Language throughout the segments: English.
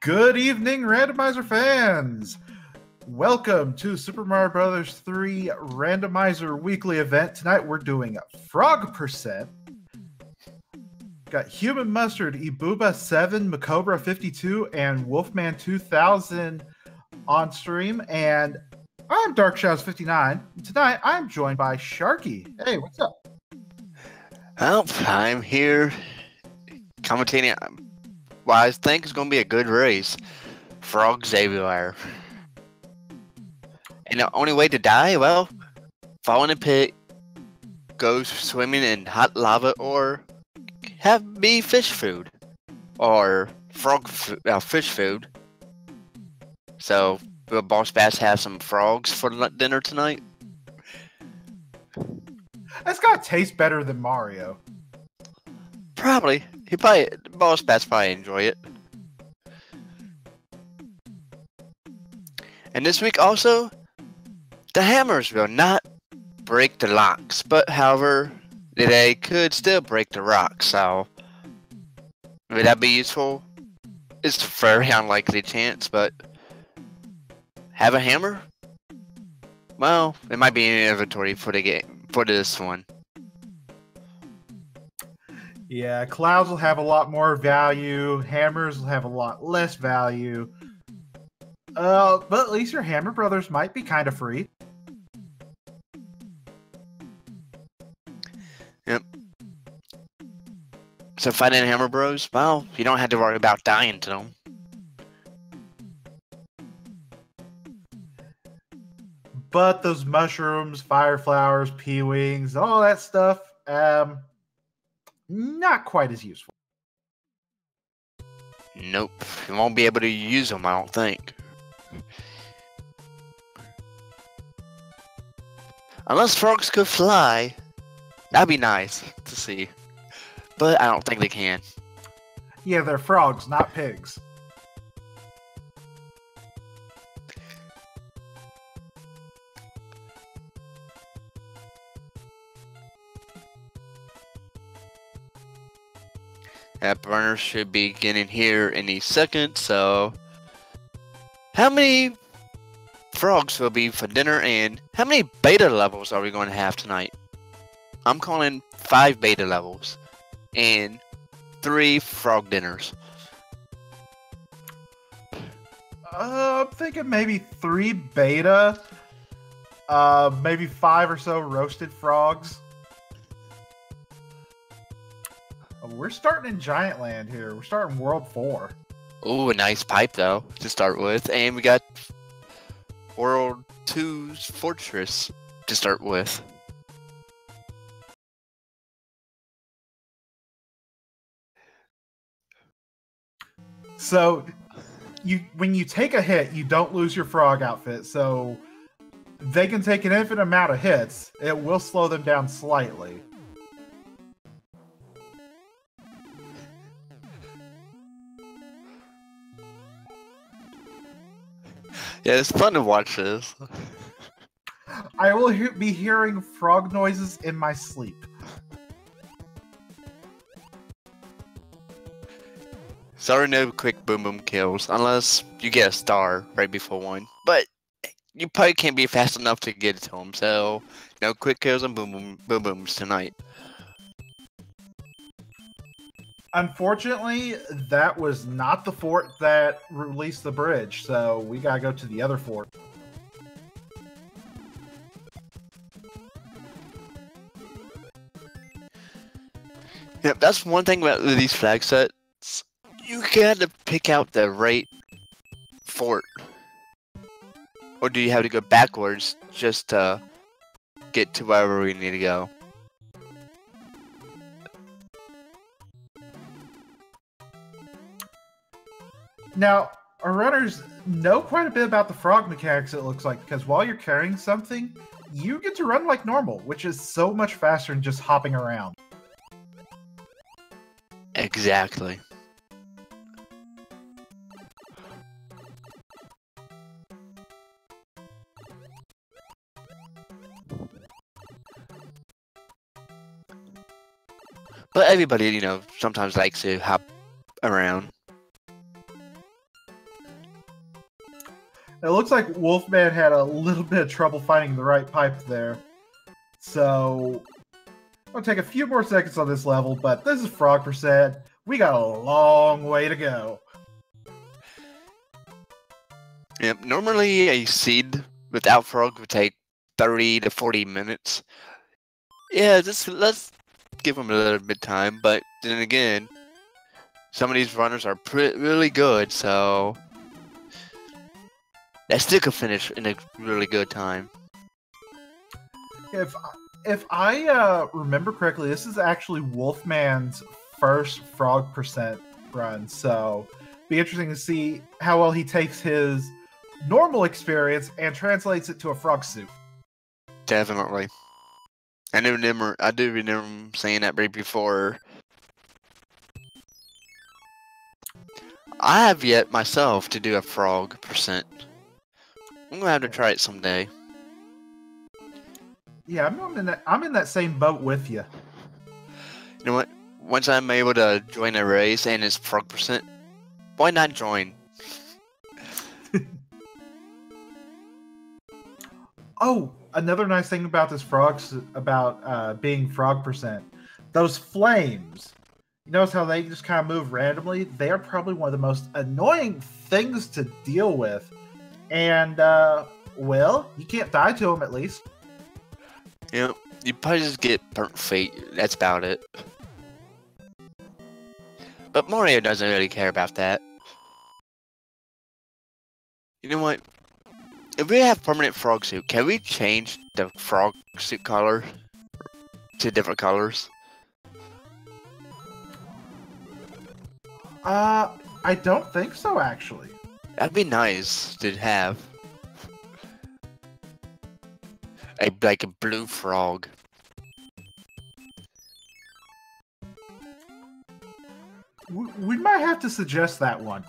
Good evening, Randomizer fans! Welcome to Super Mario Bros. 3 Randomizer weekly event. Tonight we're doing Frog Percent. Got Human Mustard, Ibuba 7, Macobra 52, and Wolfman 2000 on stream. And I'm Dark Shadows 59. Tonight I'm joined by Sharky. Hey, what's up? Well, I'm here commentating. Well, I think it's going to be a good race. Frogs everywhere. And the only way to die, well, fall in a pit, go swimming in hot lava, or be fish food. Or fish food. So, will Boss Bass have some frogs for dinner tonight? It's got to taste better than Mario. Probably. Boss Bass probably enjoy it. And this week also, the hammers will not break the locks, but however, they could still break the rocks, so would that be useful? It's a very unlikely chance, but have a hammer? Well, it might be in the inventory for the game, for this one. Yeah, clouds will have a lot more value. Hammers will have a lot less value. But at least your Hammer Brothers might be kind of free. Yep. So fighting Hammer Bros, well, you don't have to worry about dying to them. But those mushrooms, fire flowers, P-wings, all that stuff, not quite as useful. Nope, you won't be able to use them, I don't think. Unless frogs could fly, that'd be nice to see. But I don't think they can. Yeah, they're frogs, not pigs. That burner should be getting here any second, so how many frogs will be for dinner, and how many beta levels are we going to have tonight? I'm calling 5 beta levels and 3 frog dinners. I'm thinking maybe 3 beta, maybe 5 or so roasted frogs. We're starting in Giant Land here. We're starting World 4. Ooh, a nice pipe though to start with, and we got World 2's Fortress to start with. So, when you take a hit, you don't lose your frog outfit. So, they can take an infinite amount of hits. It will slow them down slightly. Yeah, it's fun to watch this. I will be hearing frog noises in my sleep. Sorry, no quick boom boom kills, unless you get a star right before one. But you probably can't be fast enough to get it to them, so no quick kills and boom booms tonight. Unfortunately, that was not the fort that released the bridge, so we gotta go to the other fort. Yep, that's one thing about these flag sets. You gotta pick out the right fort. Or do you have to go backwards just to get to wherever we need to go? Now, our runners know quite a bit about the frog mechanics, it looks like, because while you're carrying something, you get to run like normal, which is so much faster than just hopping around. Exactly. But everybody, sometimes likes to hop around. It looks like Wolfman had a little bit of trouble finding the right pipe there. So, I'll take a few more seconds on this level, but this is Frog Percent. We got a long way to go. Yep, normally a seed without frog would take 30 to 40 minutes. Yeah, let's give them a little bit of time, but then again, some of these runners are really good, so they still could finish in a really good time. If I remember correctly, this is actually Wolfman's first Frog Percent run, so be interesting to see how well he takes his normal experience and translates it to a frog suit. Definitely. I do remember him saying that right before. I have yet myself to do a Frog Percent. I'm gonna have to try it someday. Yeah, I'm in that same boat with you. You know what? Once I'm able to join a race and it's Frog Percent, why not join? Oh, another nice thing about this being Frog Percent, those flames. You notice how they just kind of move randomly? They are probably one of the most annoying things to deal with. And, well, you can't die to them at least. You know, you probably just get burnt feet. That's about it. But Mario doesn't really care about that. You know what? If we have permanent frog suit, can we change the frog suit color to different colors? I don't think so, actually. That'd be nice to have. Like a blue frog. We might have to suggest that one.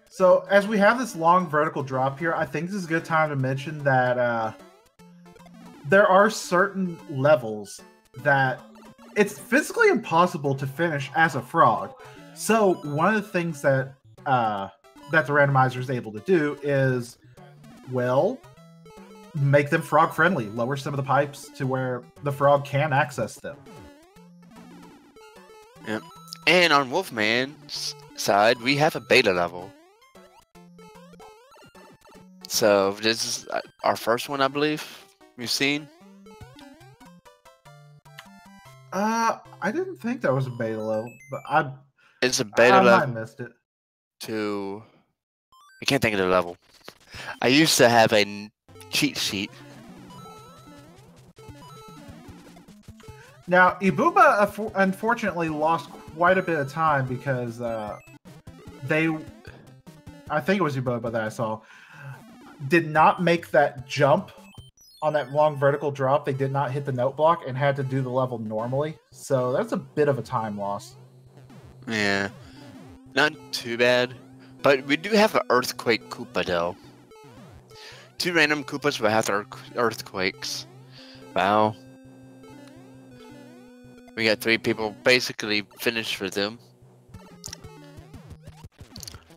So, as we have this long vertical drop here, I think this is a good time to mention that there are certain levels that it's physically impossible to finish as a frog. So, one of the things that the randomizer is able to do is, well, make them frog friendly, lower some of the pipes to where the frog can access them. Yep. And on Wolfman's side, we have a beta level. So this is our first one, I believe, we've seen. I didn't think that was a beta level, but it's a beta level. I missed it. I can't think of the level. I used to have a cheat sheet. Now, Ibuba unfortunately lost quite a bit of time because I think it was Ibuba that I saw, did not make that jump on that long vertical drop. They did not hit the note block and had to do the level normally. So that's a bit of a time loss. Yeah, not too bad. But we do have an Earthquake Koopa, though. 2 random Koopas will have their Earthquakes. Wow. We got 3 people basically finished with them.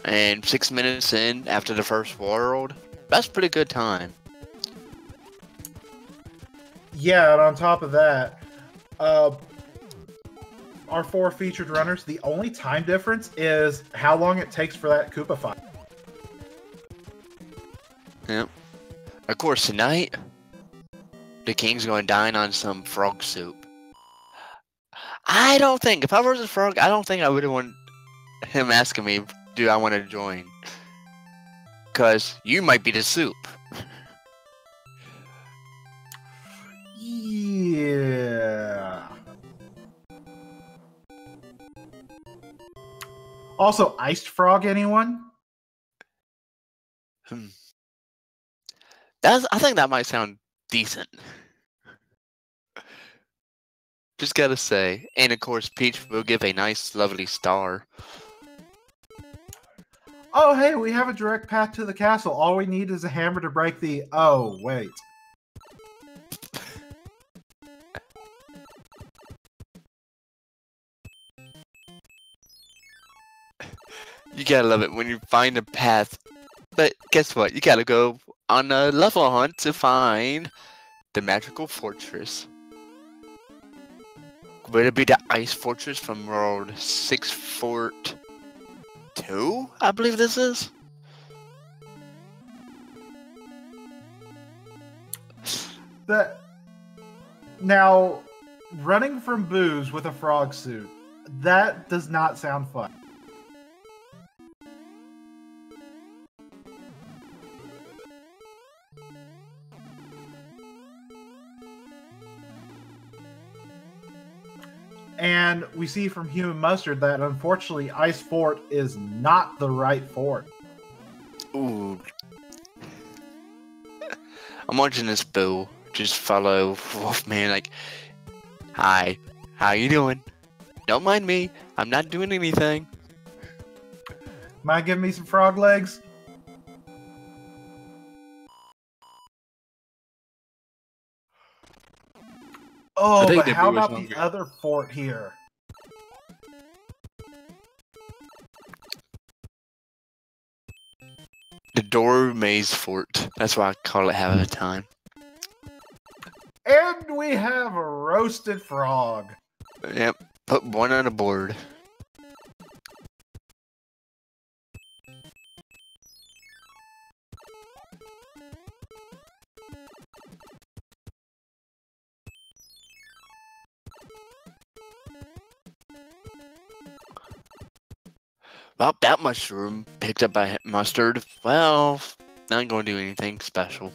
And 6 minutes in, after the first world, that's pretty good time. Yeah, and on top of that, our 4 featured runners, the only time difference is how long it takes for that Koopa fight. Yep. Of course, tonight, the King's going to dine on some frog soup. I don't think, if I was a frog, I don't think I would want him asking me, do I want to join? Because you might be the soup. Yeah. Also, iced frog, anyone? I think that might sound decent. Just gotta say. And of course, Peach will give a nice, lovely star. Oh, hey, we have a direct path to the castle. All we need is a hammer to break the... Oh, wait. You gotta love it when you find a path. But guess what? You gotta go on a level hunt to find the magical fortress. Would it be the ice fortress from World 6 Fort 2? I believe this is. Now, running from booze with a frog suit, that does not sound fun. And we see from Human Mustard that unfortunately Ice Fort is not the right fort. Ooh. I'm watching this Boo just follow Wolfman like, hi, how you doing? Don't mind me, I'm not doing anything. Mind giving me some frog legs? Oh, but how about the other fort here? The Door Maze Fort. That's why I call it half the time. And we have a roasted frog. Yep. Put one on the board. Well, that mushroom picked up by Mustard. Well, not going to do anything special.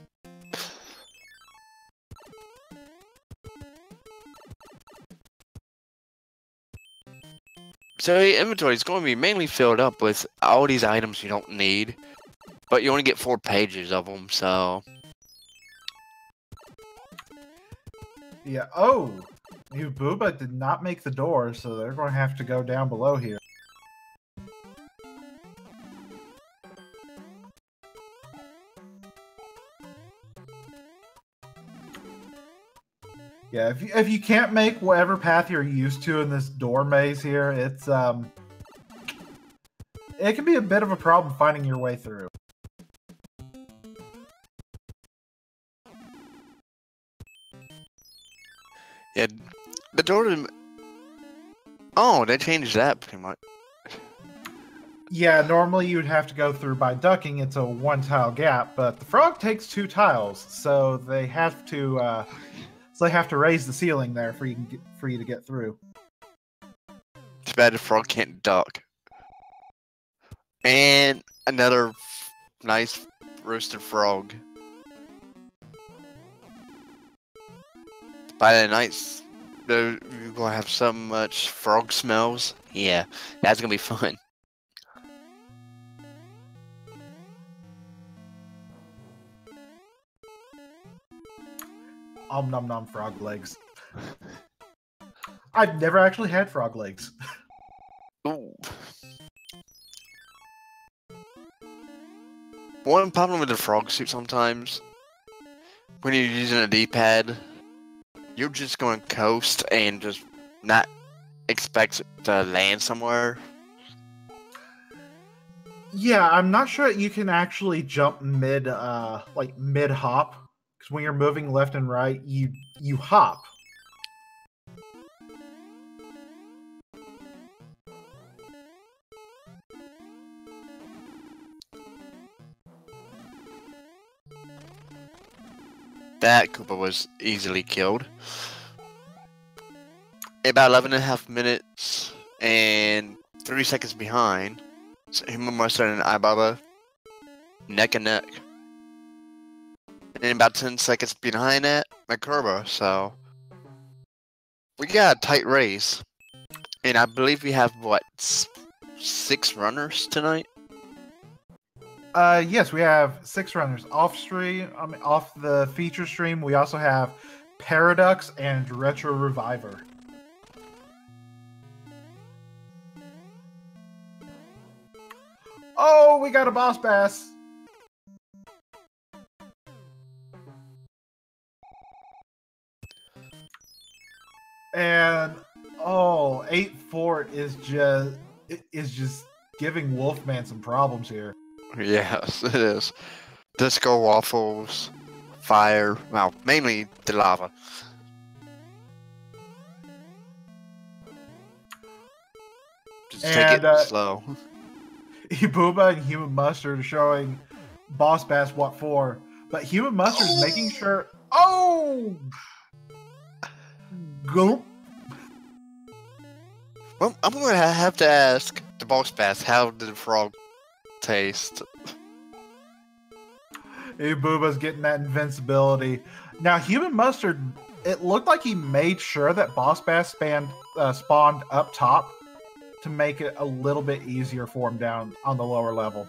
So your inventory is going to be mainly filled up with all these items you don't need, but you only get 4 pages of them, so... Yeah, oh! New Booba did not make the door, so they're going to have to go down below here. Yeah, if you can't make whatever path you're used to in this door maze here, it's it can be a bit of a problem finding your way through. Yeah, the door to... Oh, they changed that pretty much. Yeah, normally you'd have to go through by ducking. It's a 1-tile gap, but the frog takes 2 tiles, so they have to raise the ceiling there for you to get through. Too bad the frog can't duck. And another nice roasted frog. By the nights, you're gonna have so much frog smells. Yeah, that's gonna be fun. Om nom nom frog legs. I've never actually had frog legs. Ooh. One problem with the frog suit sometimes, when you're using a D-pad, you're just going to coast and just not expect to land somewhere. Yeah, I'm not sure you can actually jump mid hop, because when you're moving left and right, you hop. That Koopa was easily killed. About 11.5 minutes and 3 seconds behind. So Human Mustard and Ibaba neck and neck. And about 10 seconds behind that, Makurba. So we got a tight race. And I believe we have, what, 6 runners tonight? Yes, we have 6 runners off the feature stream. We also have Paradox and Retro Reviver. Oh, we got a boss bass. And 8 Fort is just giving Wolfman some problems here. Yes, it is. Disco waffles, fire, well, mainly the lava. Just take it slow. Ibooba and Human Mustard are showing Boss Bass what for, but Human Mustard's making sure. Oh! Gulp. Well, I'm going to have to ask the Boss Bass, how did the frog taste? Ibooba's getting that invincibility. Now, Human Mustard, it looked like he made sure that Boss Bass spawned up top to make it a little bit easier for him down on the lower level.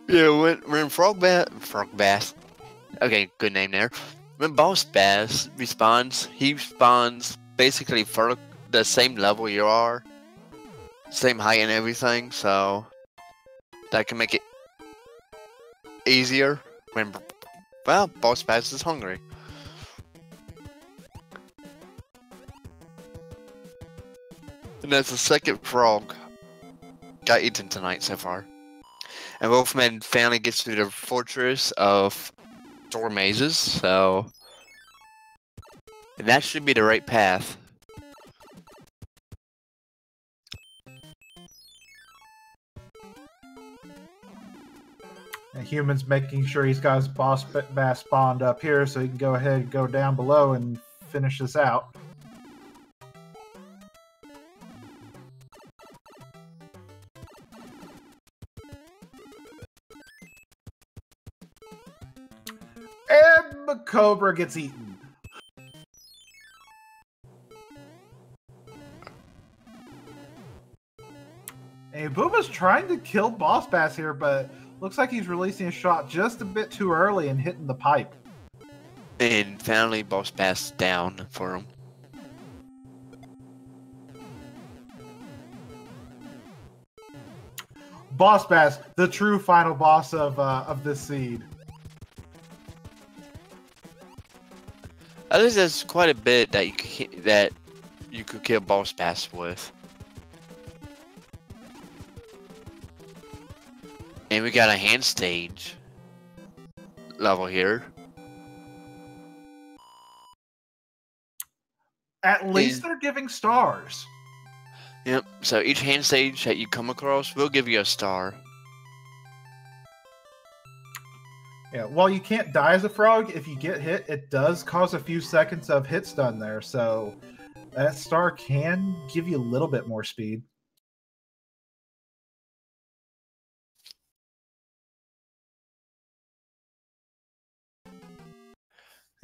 Yeah, when Frog Bass, okay, good name there. When Boss Bass respawns, he respawns basically for the same level you are, same height and everything, so that can make it easier when, well, Boss Bass is hungry. And that's the second frog got eaten tonight so far. And Wolfman finally gets to the fortress of door mazes, so that should be the right path. And Human's making sure he's got his Boss Bass spawned up here so he can go ahead and go down below and finish this out. And the Cobra gets eaten. And Booba's trying to kill Boss Bass here, but looks like he's releasing a shot just a bit too early and hitting the pipe. And finally, Boss Bass down for him. Boss Bass, the true final boss of this seed. At least there's quite a bit that you could kill Boss Bass with. And we got a hand stage level here. At least they're giving stars. Yep, so each hand stage that you come across will give you a star. Yeah, while you can't die as a frog, if you get hit, it does cause a few seconds of hit stun there, so that star can give you a little bit more speed.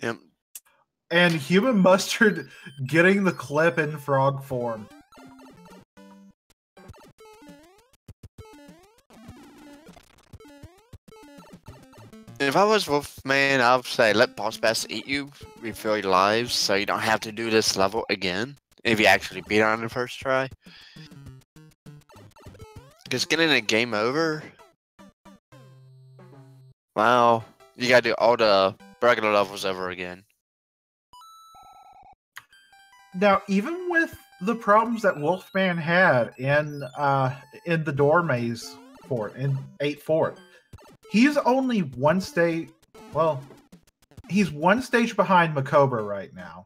Yep. And Human Mustard getting the clip in frog form. If I was Wolfman, I would say let Boss Bass eat you, refill your lives, so you don't have to do this level again, if you actually beat it on the first try. Because getting a game over, wow, you gotta do all the regular levels over again. Now, even with the problems that Wolfman had in the door maze fort, in 8 Fort, he's only one stage. Well, he's one stage behind Makoba right now.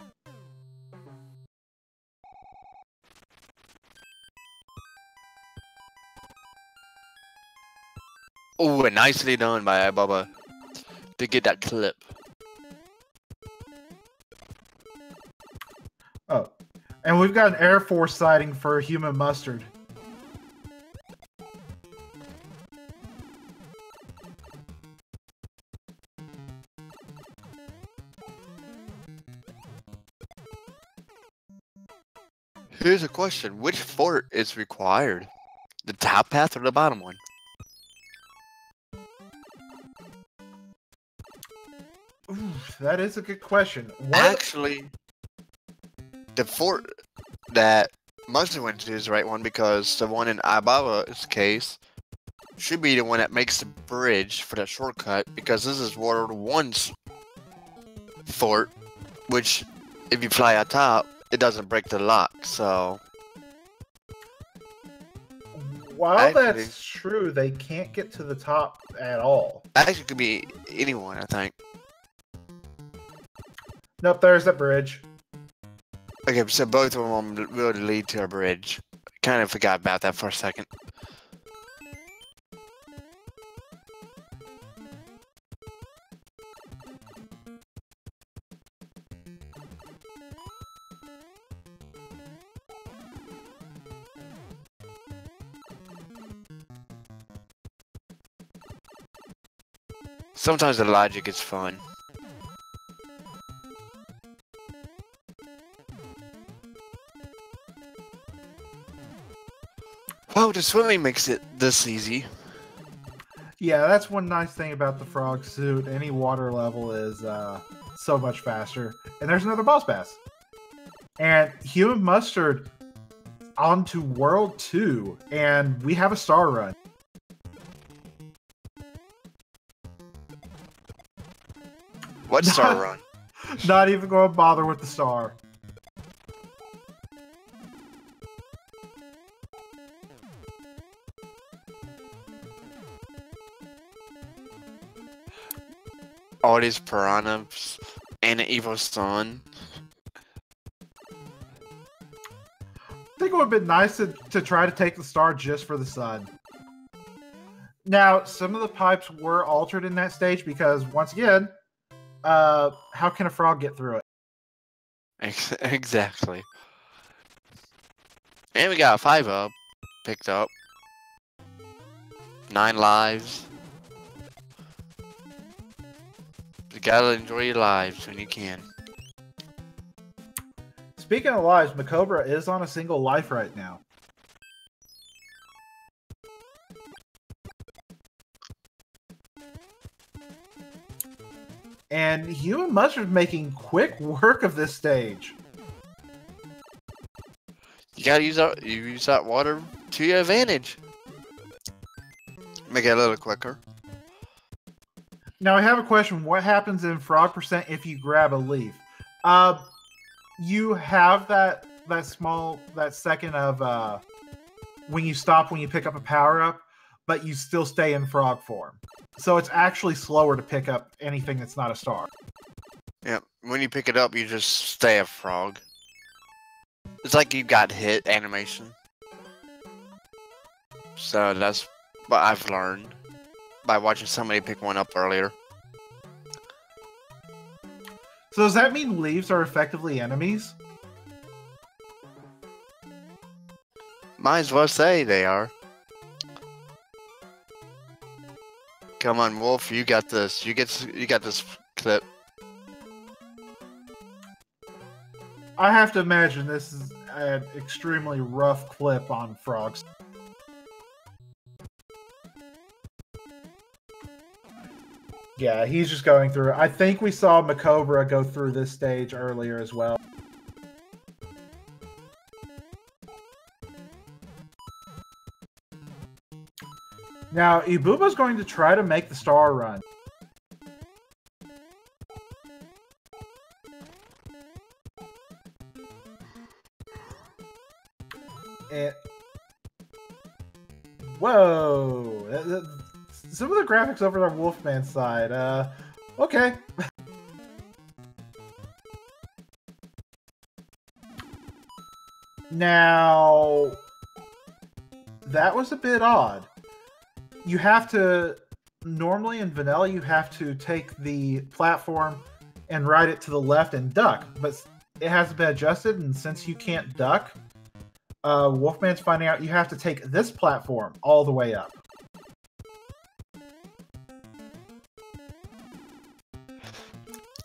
Oh, and nicely done by Bubba to get that clip. Oh, and we've got an Air Force sighting for Human Mustard. Here's a question. Which fort is required? The top path or the bottom one? Ooh, that is a good question. Actually, the fort that Mustard went to is the right one, because the one in Ibaba's case should be the one that makes the bridge for that shortcut, because this is World 1's fort, which, if you fly on top, it doesn't break the lock. So While actually, that's true, they can't get to the top at all. actually could be anyone. I think. Nope, there's that bridge. Okay, so both of them will lead to a bridge. Kind of forgot about that for a second. Sometimes the logic is fun. Wow, the swimming makes it this easy. Yeah, that's one nice thing about the frog suit. Any water level is so much faster. And there's another boss pass. And Human Mustard on to World 2, and we have a star run. What star run? Not even going to bother with the star. All these piranhas and an evil sun. I think it would have been nice to try to take the star just for the sun. Now, some of the pipes were altered in that stage because, once again, how can a frog get through it? Exactly. And we got a 5-up picked up. 9 lives. You gotta enjoy your lives when you can. Speaking of lives, Macobra is on a single life right now. And Human Mustard's making quick work of this stage. You gotta use that water to your advantage. Make it a little quicker. Now I have a question. What happens in Frog Percent if you grab a leaf? You have that second of when you stop when you pick up a power up, but you still stay in frog form. So it's actually slower to pick up anything that's not a star. Yeah, when you pick it up, you just stay a frog. It's like you got hit animation. So that's what I've learned by watching somebody pick one up earlier. So does that mean leaves are effectively enemies? Might as well say they are. Come on, Wolf, you got this. You got this clip. I have to imagine this is an extremely rough clip on frogs. Yeah, he's just going through. I think we saw Macobra go through this stage earlier as well. Now, Ibuba's going to try to make the star run. And... Whoa! Some of the graphics over on Wolfman's side. Okay. Now, that was a bit odd. You have to, normally in vanilla, you have to take the platform and ride it to the left and duck, but it hasn't been adjusted, and since you can't duck, Wolfman's finding out you have to take this platform all the way up.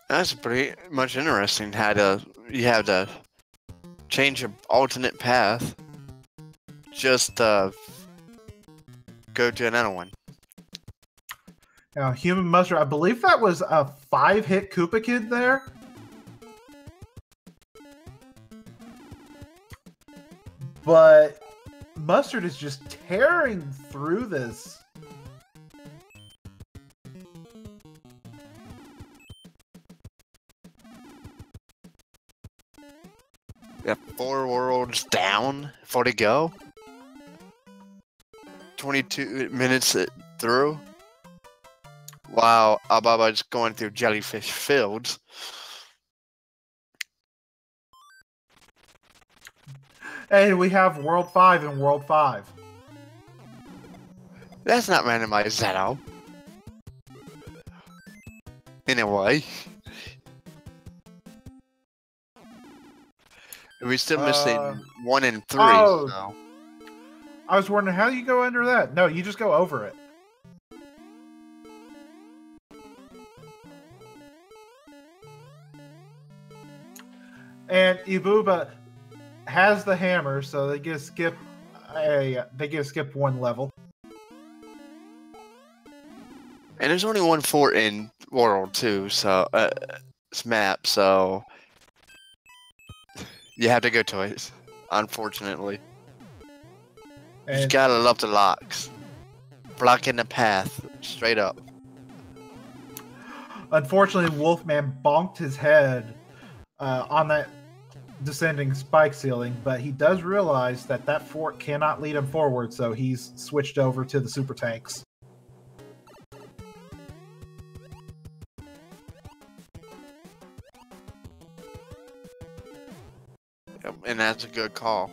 That's pretty much interesting. You have to change your alternate path. Just go to another one. Now, Human Mustard, I believe that was a 5-hit Koopa Kid there. But Mustard is just tearing through this. 4 worlds down, 4 to go. 22 minutes through. Wow, Ababa's going through jellyfish fields. Hey, we have World 5 and World 5. That's not randomized at all. Anyway. We're still missing 1 and 3, oh. so. I was wondering how you go under that. No, you just go over it. And Ibuba has the hammer, so they get to skip 1 level. And there's only 1 fort in World 2, so it's map, so you have to go to it, unfortunately. You just gotta love the locks. Blocking the path, straight up. Unfortunately, Wolfman bonked his head on that descending spike ceiling, but he does realize that that fort cannot lead him forward, so he's switched over to the super tanks. Yep, and that's a good call.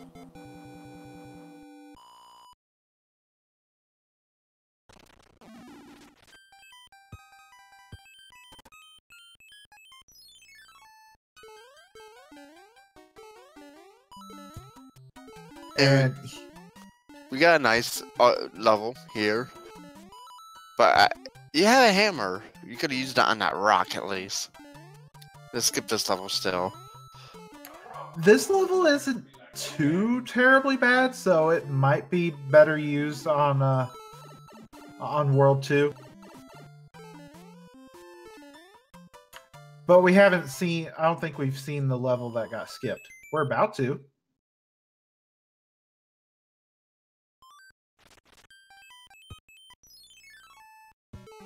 And we got a nice level here, but you have a hammer. You could have used it on that rock at least. Let's skip this level still. This level isn't too terribly bad, so it might be better used on World 2. But we haven't seen. I don't think we've seen the level that got skipped. We're about to.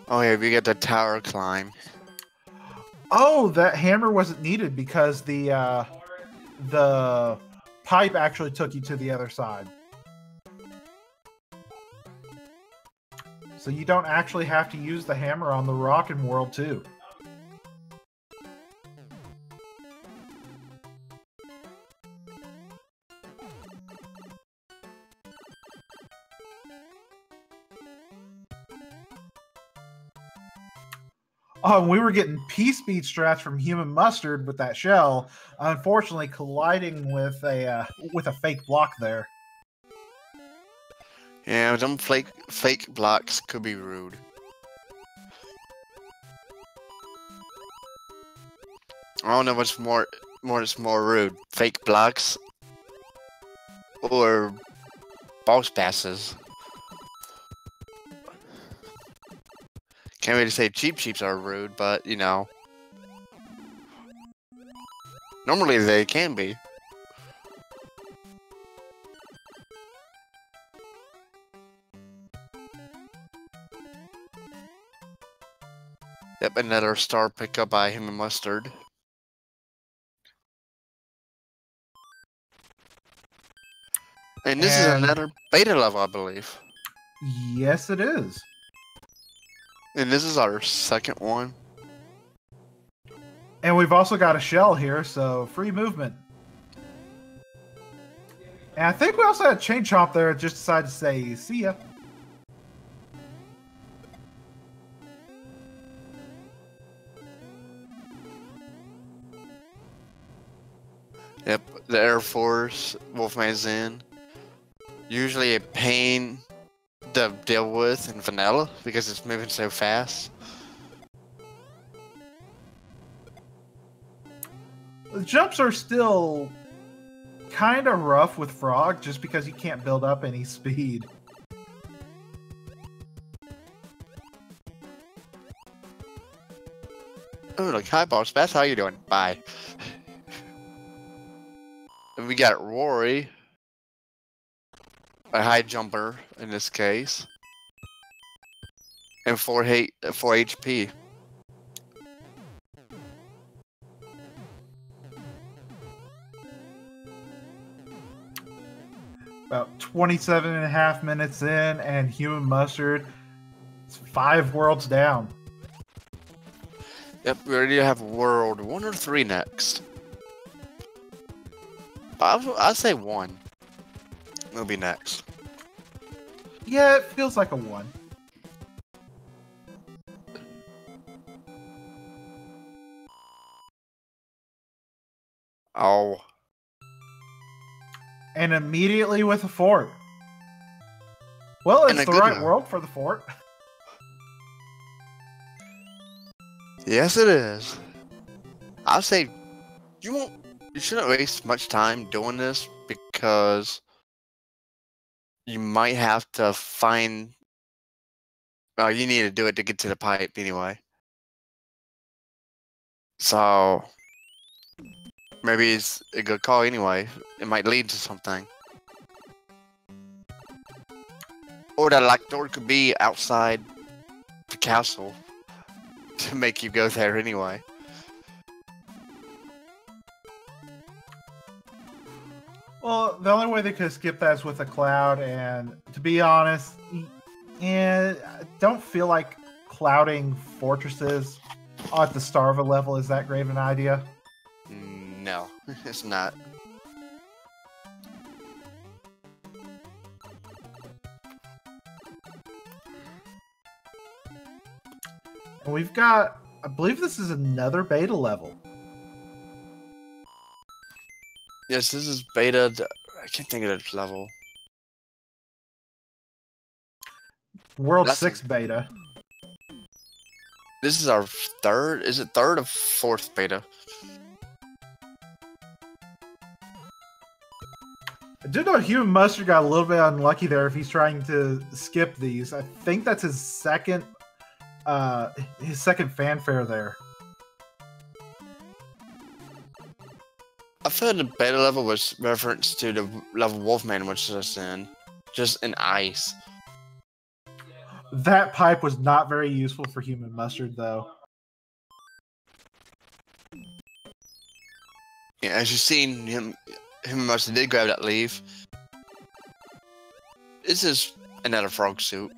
Oh yeah, we get the tower climb. Oh, that hammer wasn't needed because the pipe actually took you to the other side. So you don't actually have to use the hammer on the rock in World 2. Oh, and we were getting P-speed strats from Human Mustard with that shell, unfortunately colliding with a fake block there. Yeah, them fake blocks could be rude. I don't know what's more rude, fake blocks or boss passes. Can't really say cheap are rude, but you know, normally they can be. Yep, another star pickup by him and Mustard. And this is another beta level, I believe. Yes, it is. And this is our second one. And we've also got a shell here, so free movement. And I think we also had Chain Chomp there, just decided to say, see ya. Yep, the Air Force, Wolfman's in. Usually a pain to deal with in vanilla because it's moving so fast. The jumps are still kind of rough with Frog just because you can't build up any speed. Oh, like, hi, boss. Bass, how you doing? Bye. And we got Rory, a high jumper in this case, and 4 HP. about 27.5 minutes in, and Human Mustard is 5 worlds down. Yep, we already have world 1 or 3 next. I'd say 1 will be next. Yeah, it feels like a 1. Oh. And immediately with a fort. Well, And it's a the good right one. world for the fort. Yes, it is. I'll say you shouldn't waste much time doing this because you might have to find. Well, you need to do it to get to the pipe anyway. So maybe it's a good call anyway. It might lead to something. Or that locked door could be outside the castle to make you go there anyway. Well, the only way they could skip that is with a cloud, and to be honest, I don't feel like clouding fortresses at the start of a level is that great of an idea. No, it's not. And we've got, I believe this is another beta level. Yes, this is beta. I can't think of the level. World That's 6 beta. This is our third. Is it third or fourth beta? I do know Human Mustard got a little bit unlucky there if he's trying to skip these. I think that's his second fanfare there. I feel the beta level was reference to the level Wolfman was just in ice. That pipe was not very useful for Human Mustard, though. Yeah, as you've seen, him must did grab that leaf. This is another frog suit.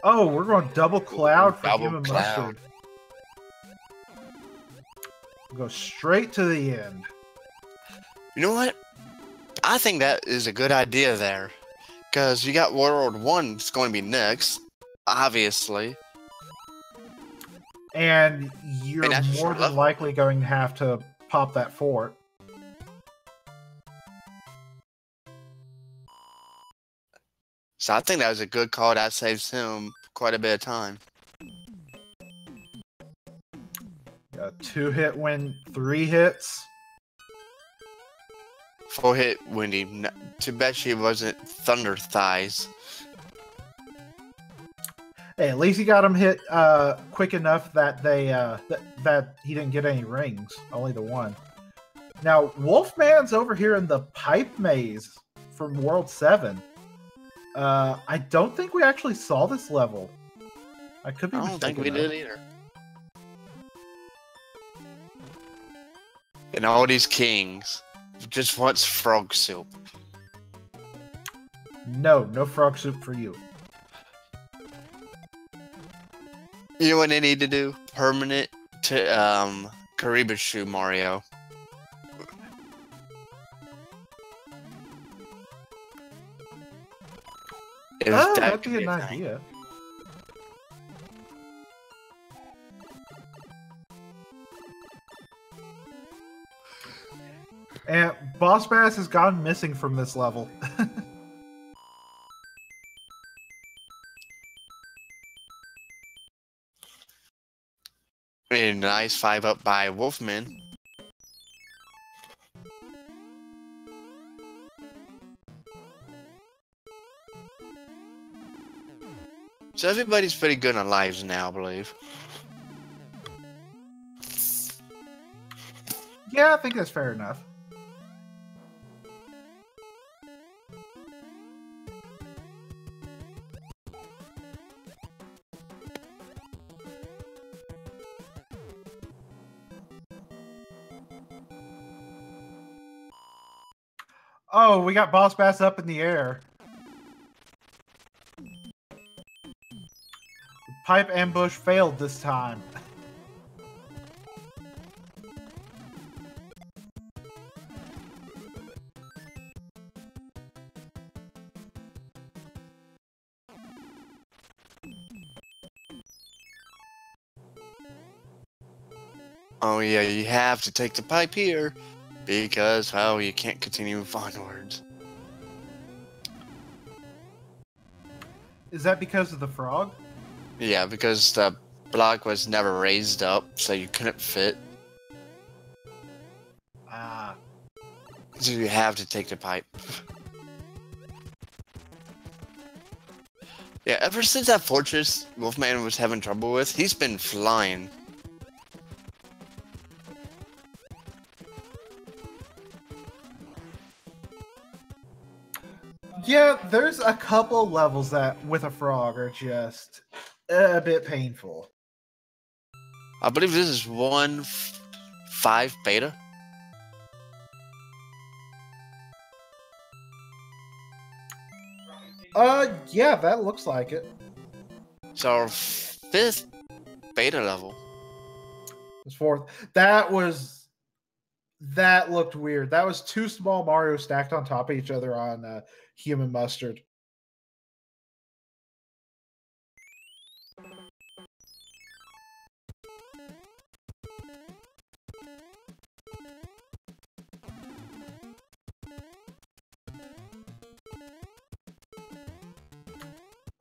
Oh, we're going double cloud for Double Human cloud. Mustard. Go straight to the end. You know what? I think that is a good idea there. Because you got World 1 that's going to be next, obviously. And you're And that's a more short than level. likely going to have to pop that fort. So I think that was a good call. That saves him quite a bit of time. A 2-hit win, 3 hits. 4-hit Wendy. Too bad she wasn't Thunder Thighs. Hey, at least he got him hit quick enough that they that he didn't get any rings, only the one. Now Wolfman's over here in the pipe maze from World 7. I don't think we actually saw this level. I could be I don't think we mistaken, did either. And all these kings just wants frog soup. though. No frog soup for you. You know what they need to do? Permanent to Karibishu Mario. If Oh, that that'd could be an a thing. idea. And Boss Bass has gone missing from this level. A nice 5-up by Wolfman. So everybody's pretty good on lives now, I believe. Yeah, I think that's fair enough. Oh, we got Boss Bass up in the air. Pipe ambush failed this time. Oh yeah, you have to take the pipe here because you can't continue onwards. Is that because of the frog? Yeah, because the block was never raised up, so you couldn't fit. Ah. So you have to take the pipe. Yeah, ever since that fortress Wolfman was having trouble with, he's been flying. Yeah, there's a couple levels that with a frog are just a bit painful. I believe this is 1.5 beta. Yeah, that looks like it. So our 5th beta level. It's 4th. That looked weird. That was 2 small Mario stacked on top of each other on human mustard.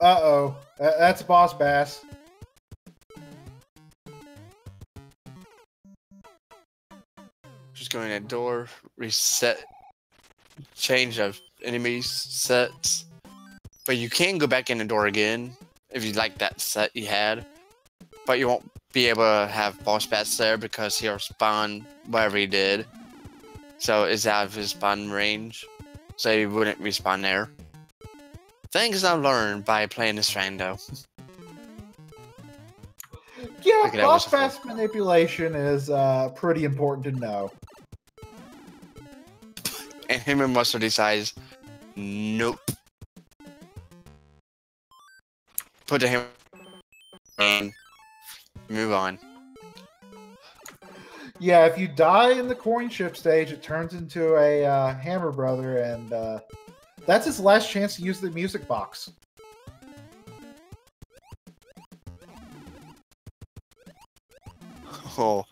Uh-oh. That's Boss Bass. Just going at door, reset, change of enemies sets. But you can go back in the door again if you like that set you had. But you won't be able to have boss bats there because he'll spawn wherever he did. So it's out of his spawn range. So he wouldn't respawn there. Things I've learned by playing this rando. Yeah, Boss Bass manipulation is pretty important to know. And him and Mustard decides, nope. Put the hammer and move on. Yeah, if you die in the coin ship stage, it turns into a Hammer Brother, and that's his last chance to use the music box. Oh,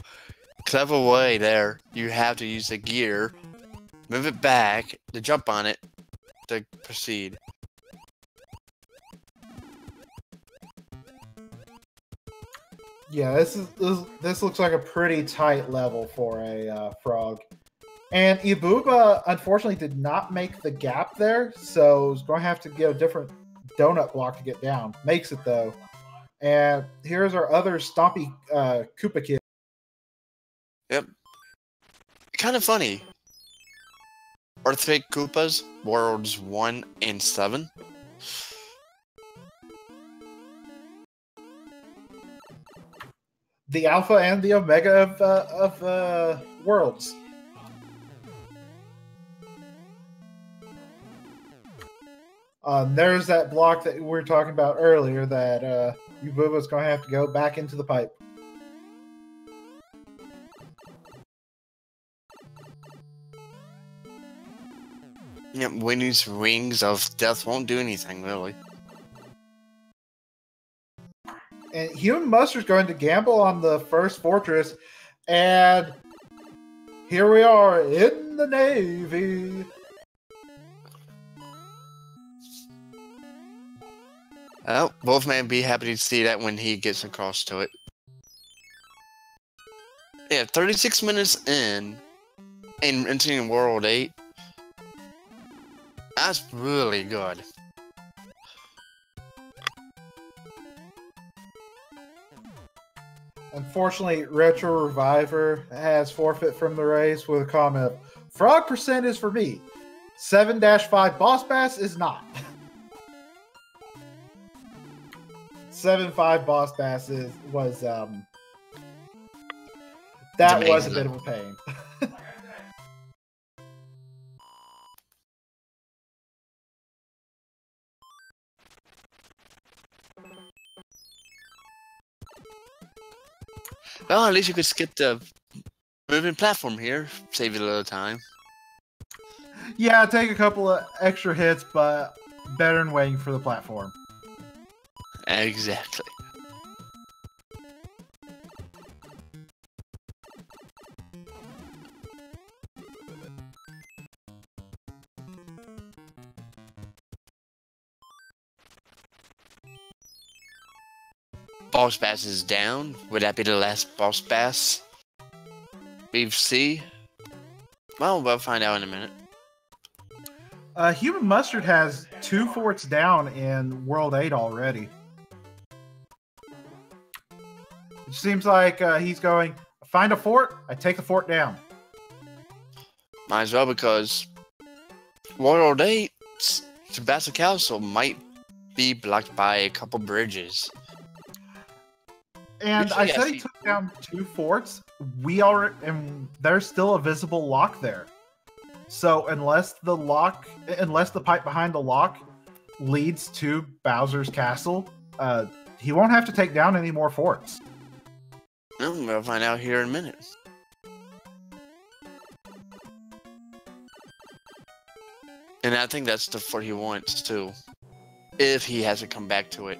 clever way there. You have to use the gear, move it back, to jump on it, to proceed. Yeah, this looks like a pretty tight level for a frog. And Ibuba, unfortunately, did not make the gap there, so he's going to have to get a different donut block to get down. Makes it, though. And here's our other Stompy Koopa Kid. Yep. Kind of funny. Earthquake Koopas, Worlds 1 and 7. The Alpha and the Omega of Worlds. There's that block that we were talking about earlier that Ububa's going to have to go back into the pipe. Yep, Winnie's Rings of Death won't do anything, really. And Human Mustard's going to gamble on the first fortress, and here we are in the Navy. Oh, Wolfman be happy to see that when he gets across to it. Yeah, 36 minutes in, and entering World 8. That's really good. Unfortunately, Retro Reviver has forfeit from the race with a comment, Frog percent is for me. 7-5 Boss Bass is not. 7-5 Boss Bass was that was a bit of a pain. Well, at least you could skip the moving platform here. Save you a little time. Yeah, take a couple of extra hits, but better than waiting for the platform. Exactly. Boss Bass is down. Would that be the last Boss Bass we see? Well, we'll find out in a minute. Human Mustard has 2 forts down in World 8 already. It seems like he's going, find a fort, I take the fort down. Might as well, because World 8, Tabasco Castle might be blocked by a couple bridges. And I said he took down 2 forts. And there's still a visible lock there. So unless the pipe behind the lock leads to Bowser's castle, he won't have to take down any more forts. We'll find out here in a minute. And I think that's the fort he wants too, if he has to come back to it.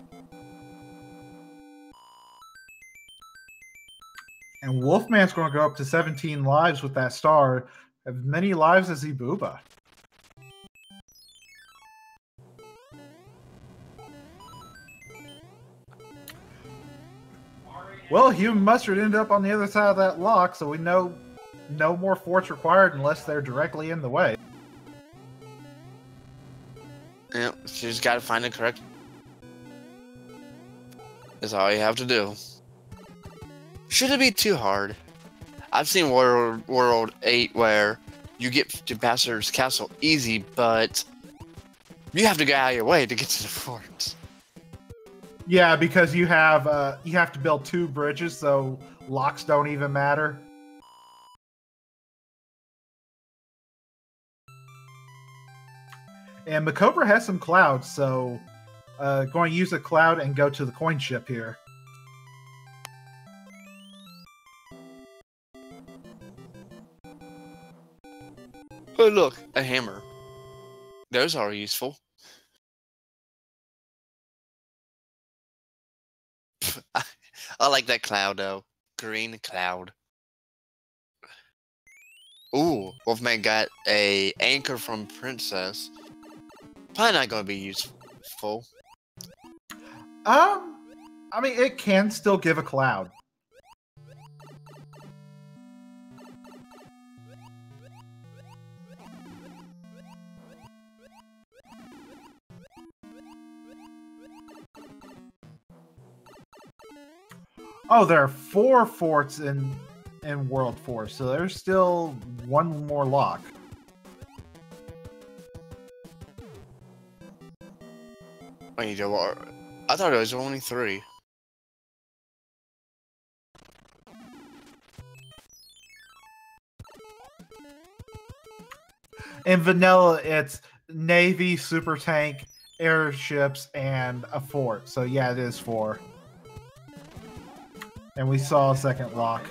And Wolfman's going to go up to 17 lives with that star. As many lives as Ibuba. Well, Human Mustard ended up on the other side of that lock, so we know no more forts required unless they're directly in the way. Yep, you just gotta find the correct. That's all you have to do. Shouldn't be too hard. I've seen World 8 where you get to Bowser's Castle easy, but you have to get out of your way to get to the fort. Yeah, because you have to build 2 bridges, so locks don't even matter. And Macobra has some clouds, so going to use a cloud and go to the coin ship here. Oh, look, a hammer. Those are useful. I like that cloud, though. Green cloud. Ooh, Wolfman got a anchor from Princess. Probably not going to be useful. I mean, it can still give a cloud. Oh, there are 4 forts in World 4, so there's still 1 more lock. Wait, I thought it was only 3. In vanilla, it's Navy, super tank, airships, and a fort. So yeah, it is 4. And we saw a second lock.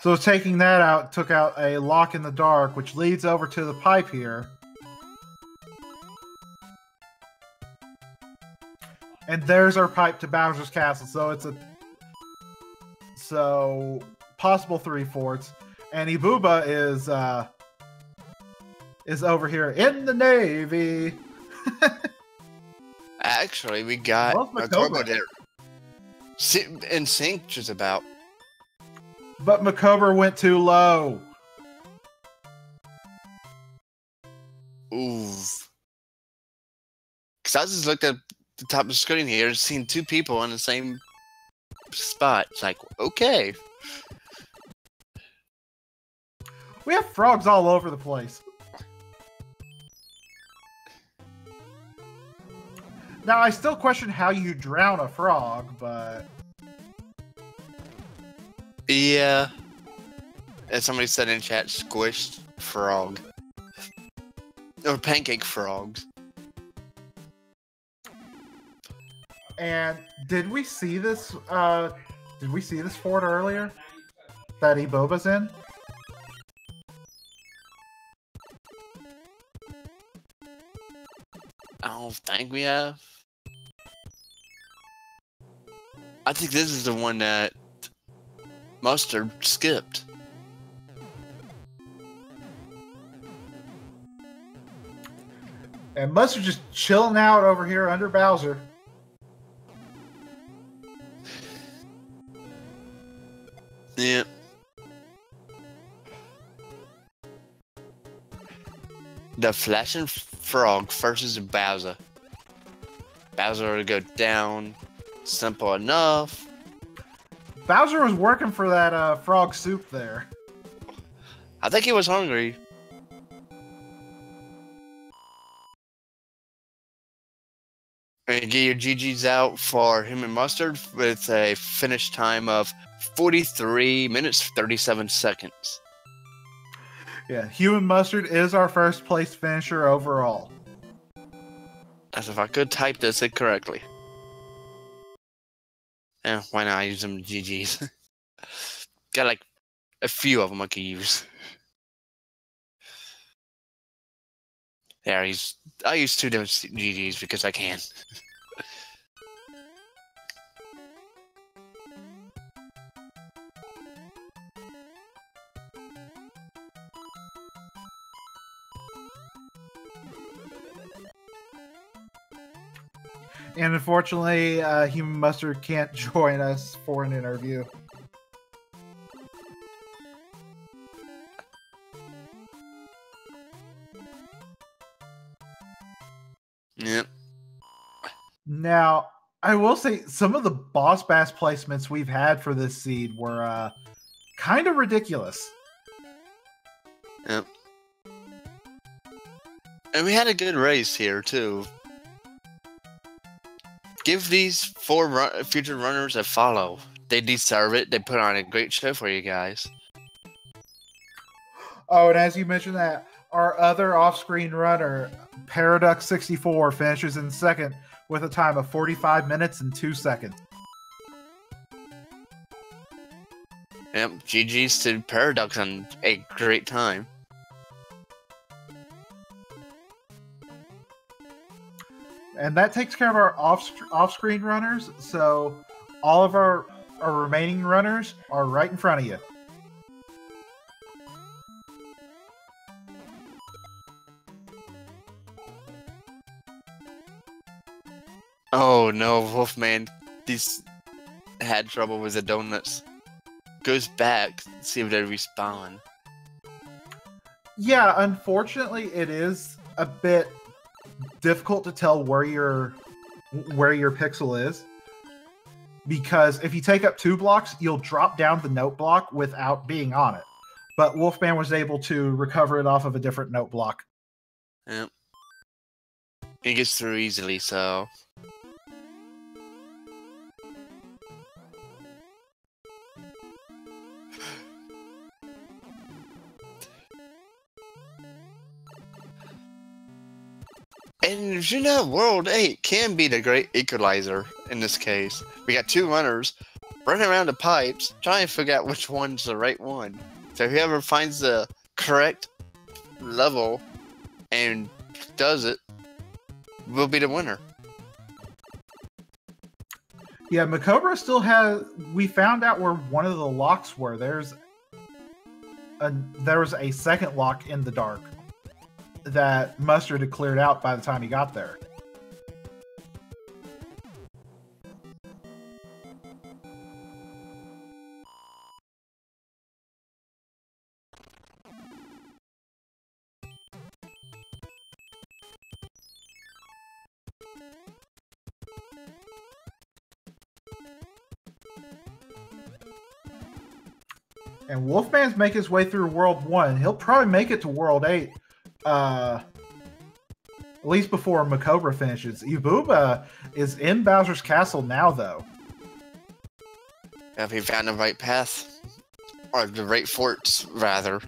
So taking that out, took out a lock in the dark, which leads over to the pipe here. And there's our pipe to Bowser's Castle. So it's possible 3 forts. And Ibuba is over here in the Navy. Actually, we got a turbo there. In sync, just about. But Macobra went too low. Ooh. Because I just looked at the top of the screen here, seen 2 people on the same spot. It's like, okay. We have frogs all over the place. Now, I still question how you drown a frog, but... Yeah. As somebody said in chat, squished frog. Or pancake frogs. And did we see this? Did we see this fort earlier that Eboba's in? I don't think we have. I think this is the one that Mustard skipped. And Mustard just chilling out over here under Bowser. Yeah. The Flashing Frog versus Bowser. Bowser will go down. Simple enough. Bowser was working for that frog soup there. I think he was hungry. And get your GGs out for him and Mustard with a finish time of 43 minutes 37 seconds. Yeah, Human Mustard is our first place finisher overall. As if I could type this incorrectly. Yeah, why not use them GGs? Got like a few of them I could use. There, I use 2 different GGs because I can. And unfortunately, Human Mustard can't join us for an interview. Yep. Now, I will say some of the boss bass placements we've had for this seed were kind of ridiculous. Yep. And we had a good race here, too. Give these 4 future runners a follow. They deserve it. They put on a great show for you guys. Oh, and as you mentioned that, our other off-screen runner, Paradox64, finishes in second with a time of 45 minutes and 2 seconds. Yep, GG's to Paradox on a great time. And that takes care of our off-screen runners, so all of our remaining runners are right in front of you. Oh no, Wolfman, he's had trouble with the donuts. Goes back, see if they respawn. Yeah, unfortunately, it is a bit difficult to tell where your pixel is, because if you take up 2 blocks, you'll drop down the note block without being on it. But Wolfman was able to recover it off of a different note block. Yep. He gets through easily, so... And you know, World 8 can be the great equalizer in this case. We got 2 runners running around the pipes, trying to figure out which one's the right one. So whoever finds the correct level and does it will be the winner. Yeah, Macobra still has... We found out where one of the locks were. There was a second lock in the dark that Mustard had cleared out by the time he got there. And Wolfman's making his way through World 1. He'll probably make it to World 8. At least before Macobra finishes. Ibuba is in Bowser's Castle now, though. Have he found the right path? Or the right forts, rather.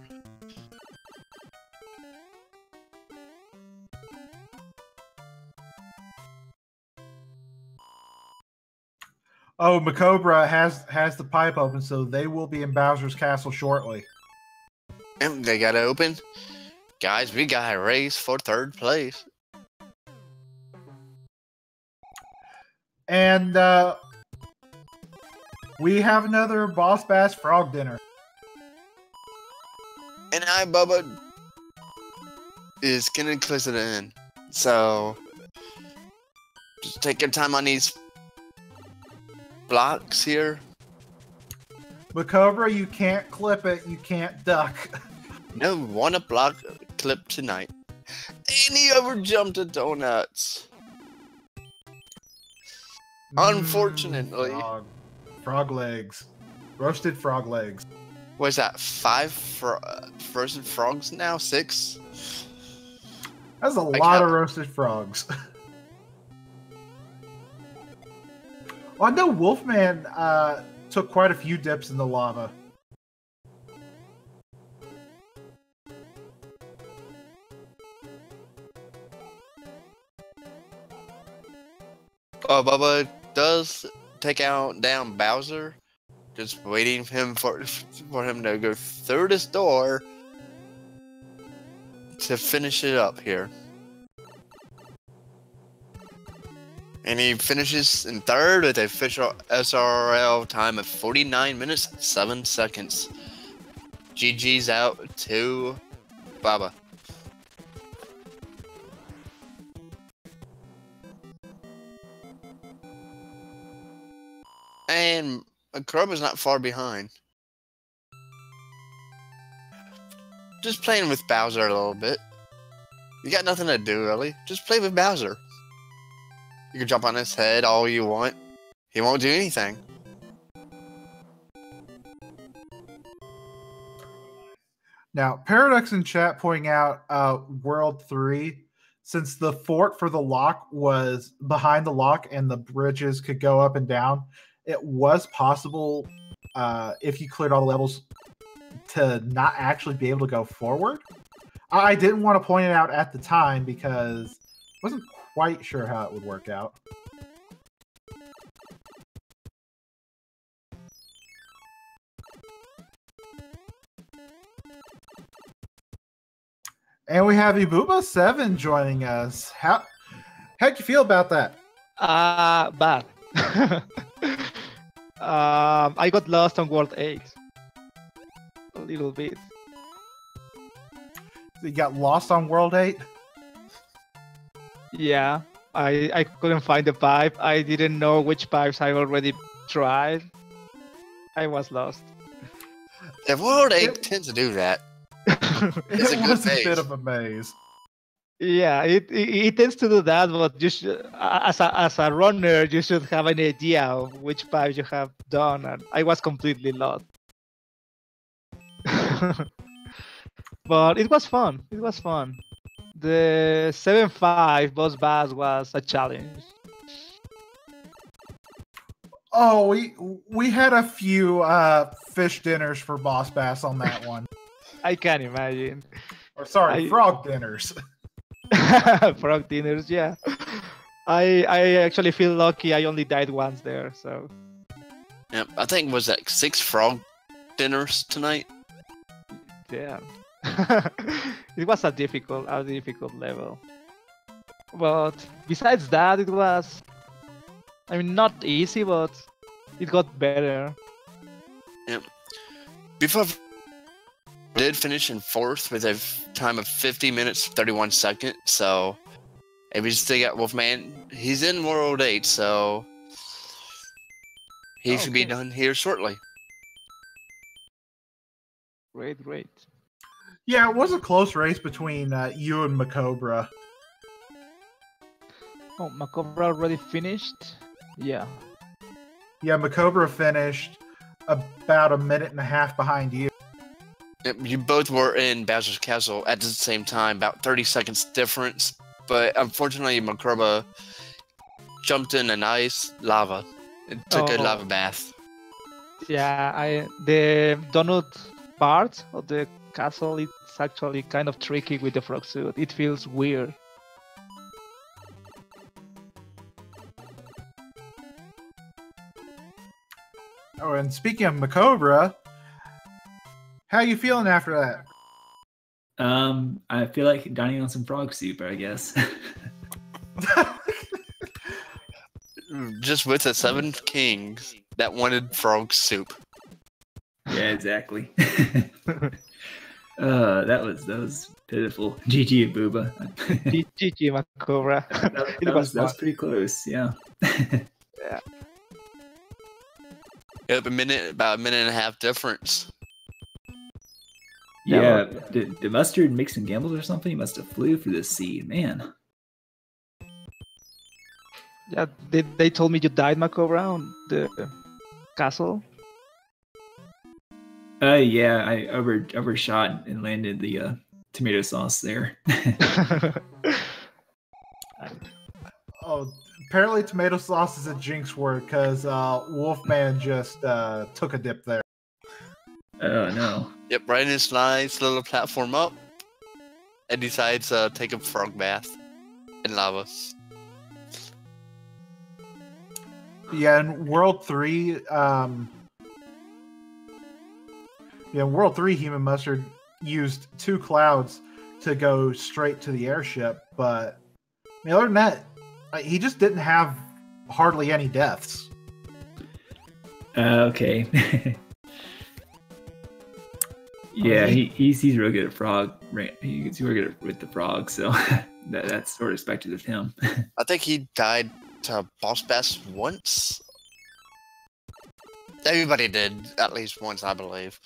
Oh, Macobra has the pipe open, so they will be in Bowser's Castle shortly. And they got to open. Guys, we got a race for third place. And we have another Boss Bass Frog Dinner. And Bubba is getting close to the end. So, just take your time on these blocks here. Macobra, you can't clip it. You can't duck. No, want a block clip tonight. And he overjumped the donuts. Unfortunately. Frog legs. Roasted frog legs. What's that? 5 frozen frogs now? 6? That's a lot of roasted frogs. Well, I know Wolfman took quite a few dips in the lava. Bubba does take down Bowser. Just waiting for him to go through this door to finish it up here. And he finishes in third with a official SRL time of 49 minutes, 7 seconds. GG's out to Baba. And Macroba's not far behind. Just playing with Bowser a little bit. You got nothing to do, really. Just play with Bowser. You can jump on his head all you want. He won't do anything. Now, Paradox in chat pointing out World 3, since the fort for the lock was behind the lock and the bridges could go up and down, it was possible, if you cleared all the levels, to not actually be able to go forward. I didn't want to point it out at the time because I wasn't quite sure how it would work out. And we have Ibuba7 joining us. How'd you feel about that? Bad. I got lost on World 8. A little bit. You got lost on World 8? Yeah. I couldn't find the pipe. I didn't know which pipes I already tried. I was lost. If World 8 tends to do that, it's it was a bit of a maze. Yeah, it tends to do that, but you should, as a runner, you should have an idea of which pipes you have done, and I was completely lost. But it was fun. It was fun. The 7-5 boss bass was a challenge. Oh, we had a few fish dinners for boss bass on that one. I can imagine. Or sorry, frog dinners. Frog dinners, yeah. I actually feel lucky I only died once there, so. Yep, I think it was like 6 frog dinners tonight. Yeah. It was a difficult level. But besides that, it was, I mean, not easy, but it got better. Yep. Before did finish in 4th with a time of 50 minutes 31 seconds. So if we still got Wolfman, he's in World 8, so he should be done here shortly. Great. Yeah, it was a close race between you and Macobra. Oh, Macobra already finished? Yeah. Yeah, Macobra finished about a minute and a half behind you. You both were in Bowser's Castle at the same time, about 30 seconds difference. But unfortunately, Macroba jumped in a nice lava. It took a lava bath. Yeah, the donut part of the castle, it's actually kind of tricky with the frog suit. It feels weird. Oh, and speaking of Macobra, how you feeling after that? I feel like dining on some frog soup, I guess. Just with the 7 kings that wanted frog soup. Yeah, exactly. That was pitiful. GG Booba. GG Macobra. that was pretty close. Yeah. Yeah. Yep, about a minute and a half difference. Yeah. Did Mustard make some gambles or something? He must have flew for this seed, man. Yeah, they told me you died, Macobra, on the castle. Yeah, I overshot and landed the tomato sauce there. Oh, apparently tomato sauce is a jinx word because Wolfman just took a dip there. Oh no. Yep, right in his nice little platform up, and decides to take a frog bath in lava. Yeah, in World 3, in World 3, Human Mustard used 2 clouds to go straight to the airship, but other than that, he just didn't have hardly any deaths. Okay. Yeah, he's real good at frog. He's real good with the frog, so that's sort of expected of him. I think he died to boss bass once. Everybody did at least once, I believe.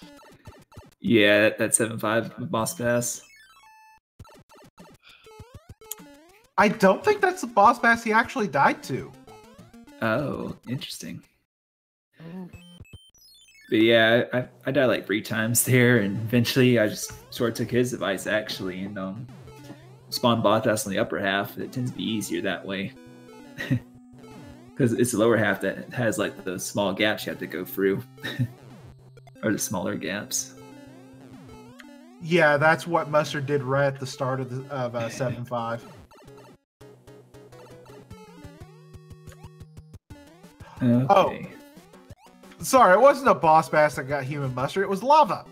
Yeah, that 7-5 boss pass. I don't think that's the boss bass he actually died to. Oh, interesting. But yeah, I died like 3 times there, and eventually I just sort of took his advice actually, and spawned boss pass on the upper half. It tends to be easier that way. Because it's the lower half that has like those small gaps you have to go through. Or the smaller gaps. Yeah, that's what Mustard did right at the start of 7-5. Okay. Oh. Sorry, it wasn't a boss bass that got Human Mustard, it was lava.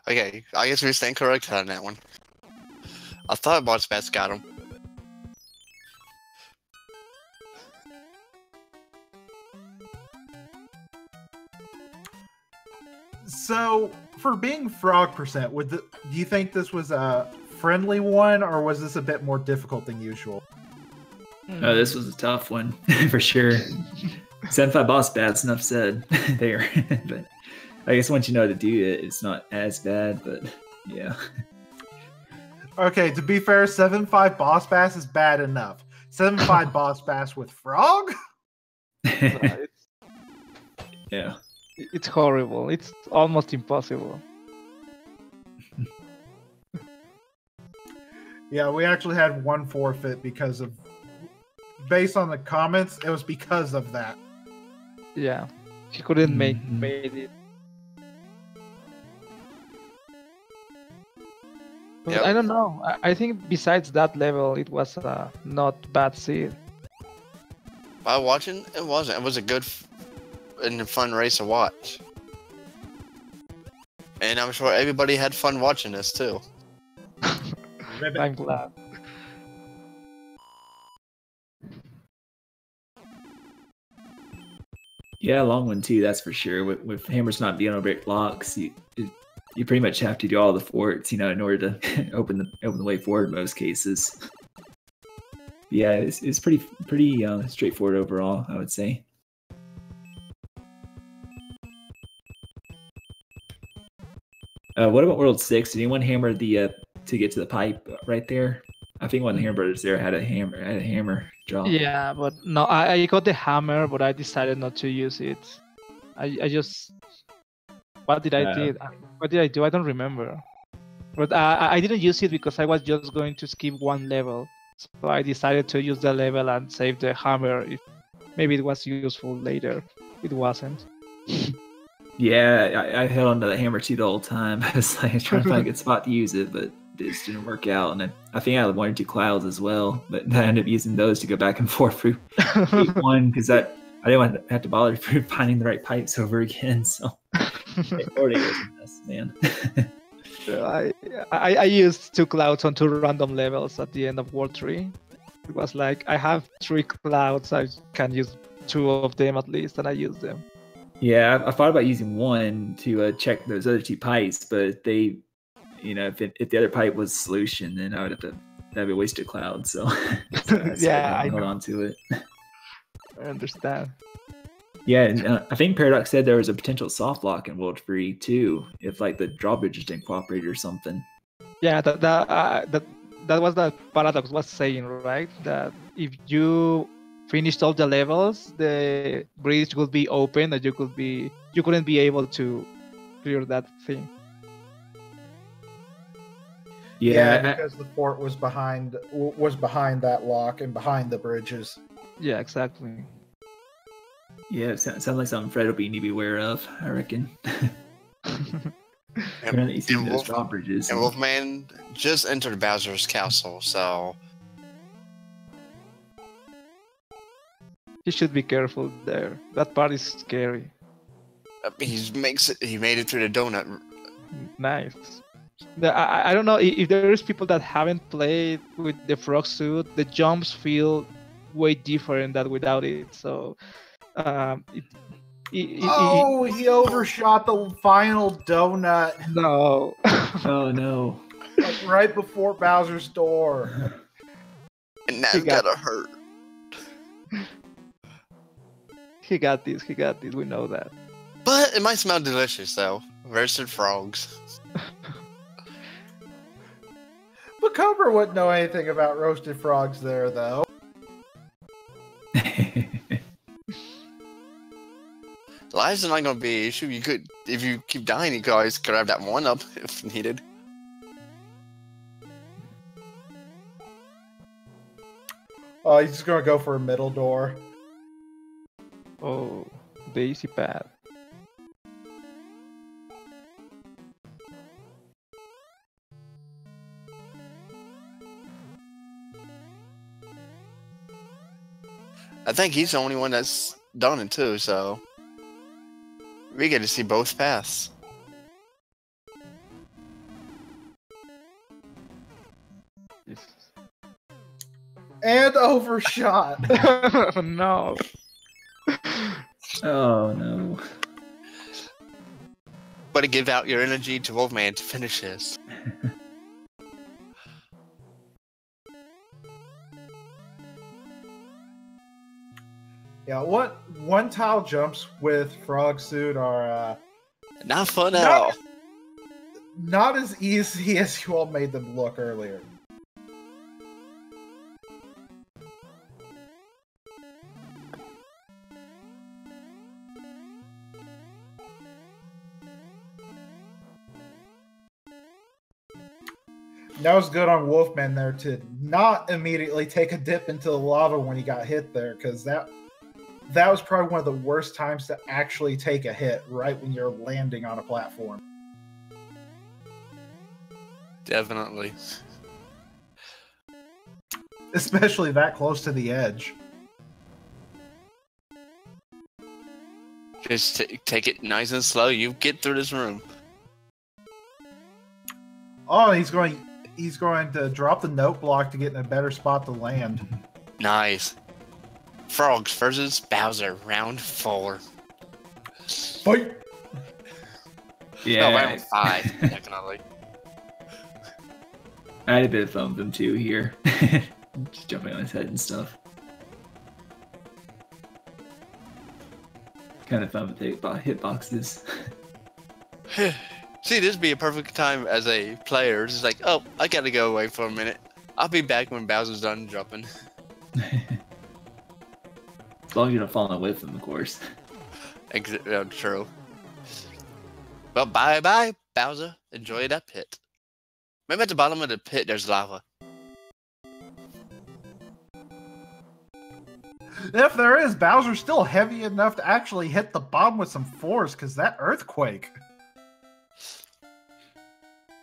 Okay, I guess we stand corrected on that one. I thought boss bass got him. So, for being frog percent, do you think this was a friendly one, or was this a bit more difficult than usual? Oh, this was a tough one, for sure. 7-5 boss bass, enough said there. But I guess once you know how to do it, it's not as bad, but yeah. Okay, to be fair, 7-5 boss bass is bad enough. 7-5 boss bass with frog? Yeah. It's horrible. It's almost impossible. Yeah, we actually had one forfeit because of... Based on the comments, it was because of that. Yeah, he couldn't made it. But Yep. I don't know. I think besides that level, it was not bad seed. By watching, it wasn't. It was a good and fun race to watch. And I'm sure everybody had fun watching this too. I'm glad. Yeah, long one too, that's for sure. With hammers not being able to break blocks, you pretty much have to do all the forts, in order to open the way forward in most cases. Yeah, it's pretty straightforward overall, I would say. What about World 6? Did anyone hammer the to get to the pipe right there? I think one of the Hammer Brothers there had a hammer drop. Yeah, but no, I got the hammer, but I decided not to use it. I just... What did I do? What did I do? I don't remember. But I didn't use it because I was just going to skip one level. So I decided to use the level and save the hammer. Maybe it was useful later. It wasn't. Yeah, I held onto the hammer too the whole time. I was like trying to find a good spot to use it, but this didn't work out, and I think I had 1 or 2 clouds as well, but I ended up using those to go back and forth through one because I didn't want to have to bother finding the right pipes over again. So already was a mess, man. I used 2 clouds on 2 random levels at the end of World 3. It was like I have 3 clouds, I can use 2 of them at least, and I use them. Yeah, I thought about using 1 to check those other 2 pipes, but they, if the other pipe was solution, then I would have to that'd be a wasted cloud. So, yeah, I hold on to it. I understand. Yeah, and I think Paradox said there was a potential soft lock in World 3 too, if like the drawbridges didn't cooperate or something. Yeah, that was the Paradox was saying, right? That if you finished all the levels, the bridge would be open, and you couldn't be able to clear that thing. Yeah, because the fort was behind that lock and behind the bridges. Yeah, exactly. Yeah, it sounds like something Fred will need to be aware of, I reckon. And those drawbridges. And Wolfman just entered Bowser's castle, so he should be careful there. That part is scary. he made it through the donut. Nice. I don't know if there is people that haven't played with the frog suit. The jumps feel way different than without it. So, he overshot the final donut. No. Oh no! Like right before Bowser's door. And that's gotta hurt. He got this. We know that. But it might smell delicious though. Roasted frogs. But Cobra wouldn't know anything about roasted frogs there, though. Lives are not gonna be an issue. You could, if you keep dying, you could always grab that one up if needed. Oh, he's just gonna go for a middle door. Oh, the easy path. I think he's the only one that's done it too, so we get to see both paths. And overshot. No. Oh no. But to give out your energy to Wolfman to finish this. Yeah, what one tile jumps with frog suit are Not fun at all. not as easy as you all made them look earlier. That was good on Wolfman there to not immediately take a dip into the lava when he got hit there, because that was probably one of the worst times to actually take a hit, right when you're landing on a platform. Definitely. Especially that close to the edge. Just take it nice and slow. You get through this room. Oh, he's going to drop the note block to get in a better spot to land. Nice. Frogs versus Bowser, round 4. Fight! Yeah. No, round 5, definitely. I had a bit of fun with him too here. Just jumping on his head and stuff. Kind of fun with the hitboxes. See, this would be a perfect time as a player. It's like, oh, I gotta go away for a minute. I'll be back when Bowser's done jumping. As long as you don't fall in love with him, of course. True. Well, bye-bye, Bowser. Enjoy that pit. Maybe at the bottom of the pit, there's lava. If there is, Bowser's still heavy enough to actually hit the bottom with some force, because that earthquake.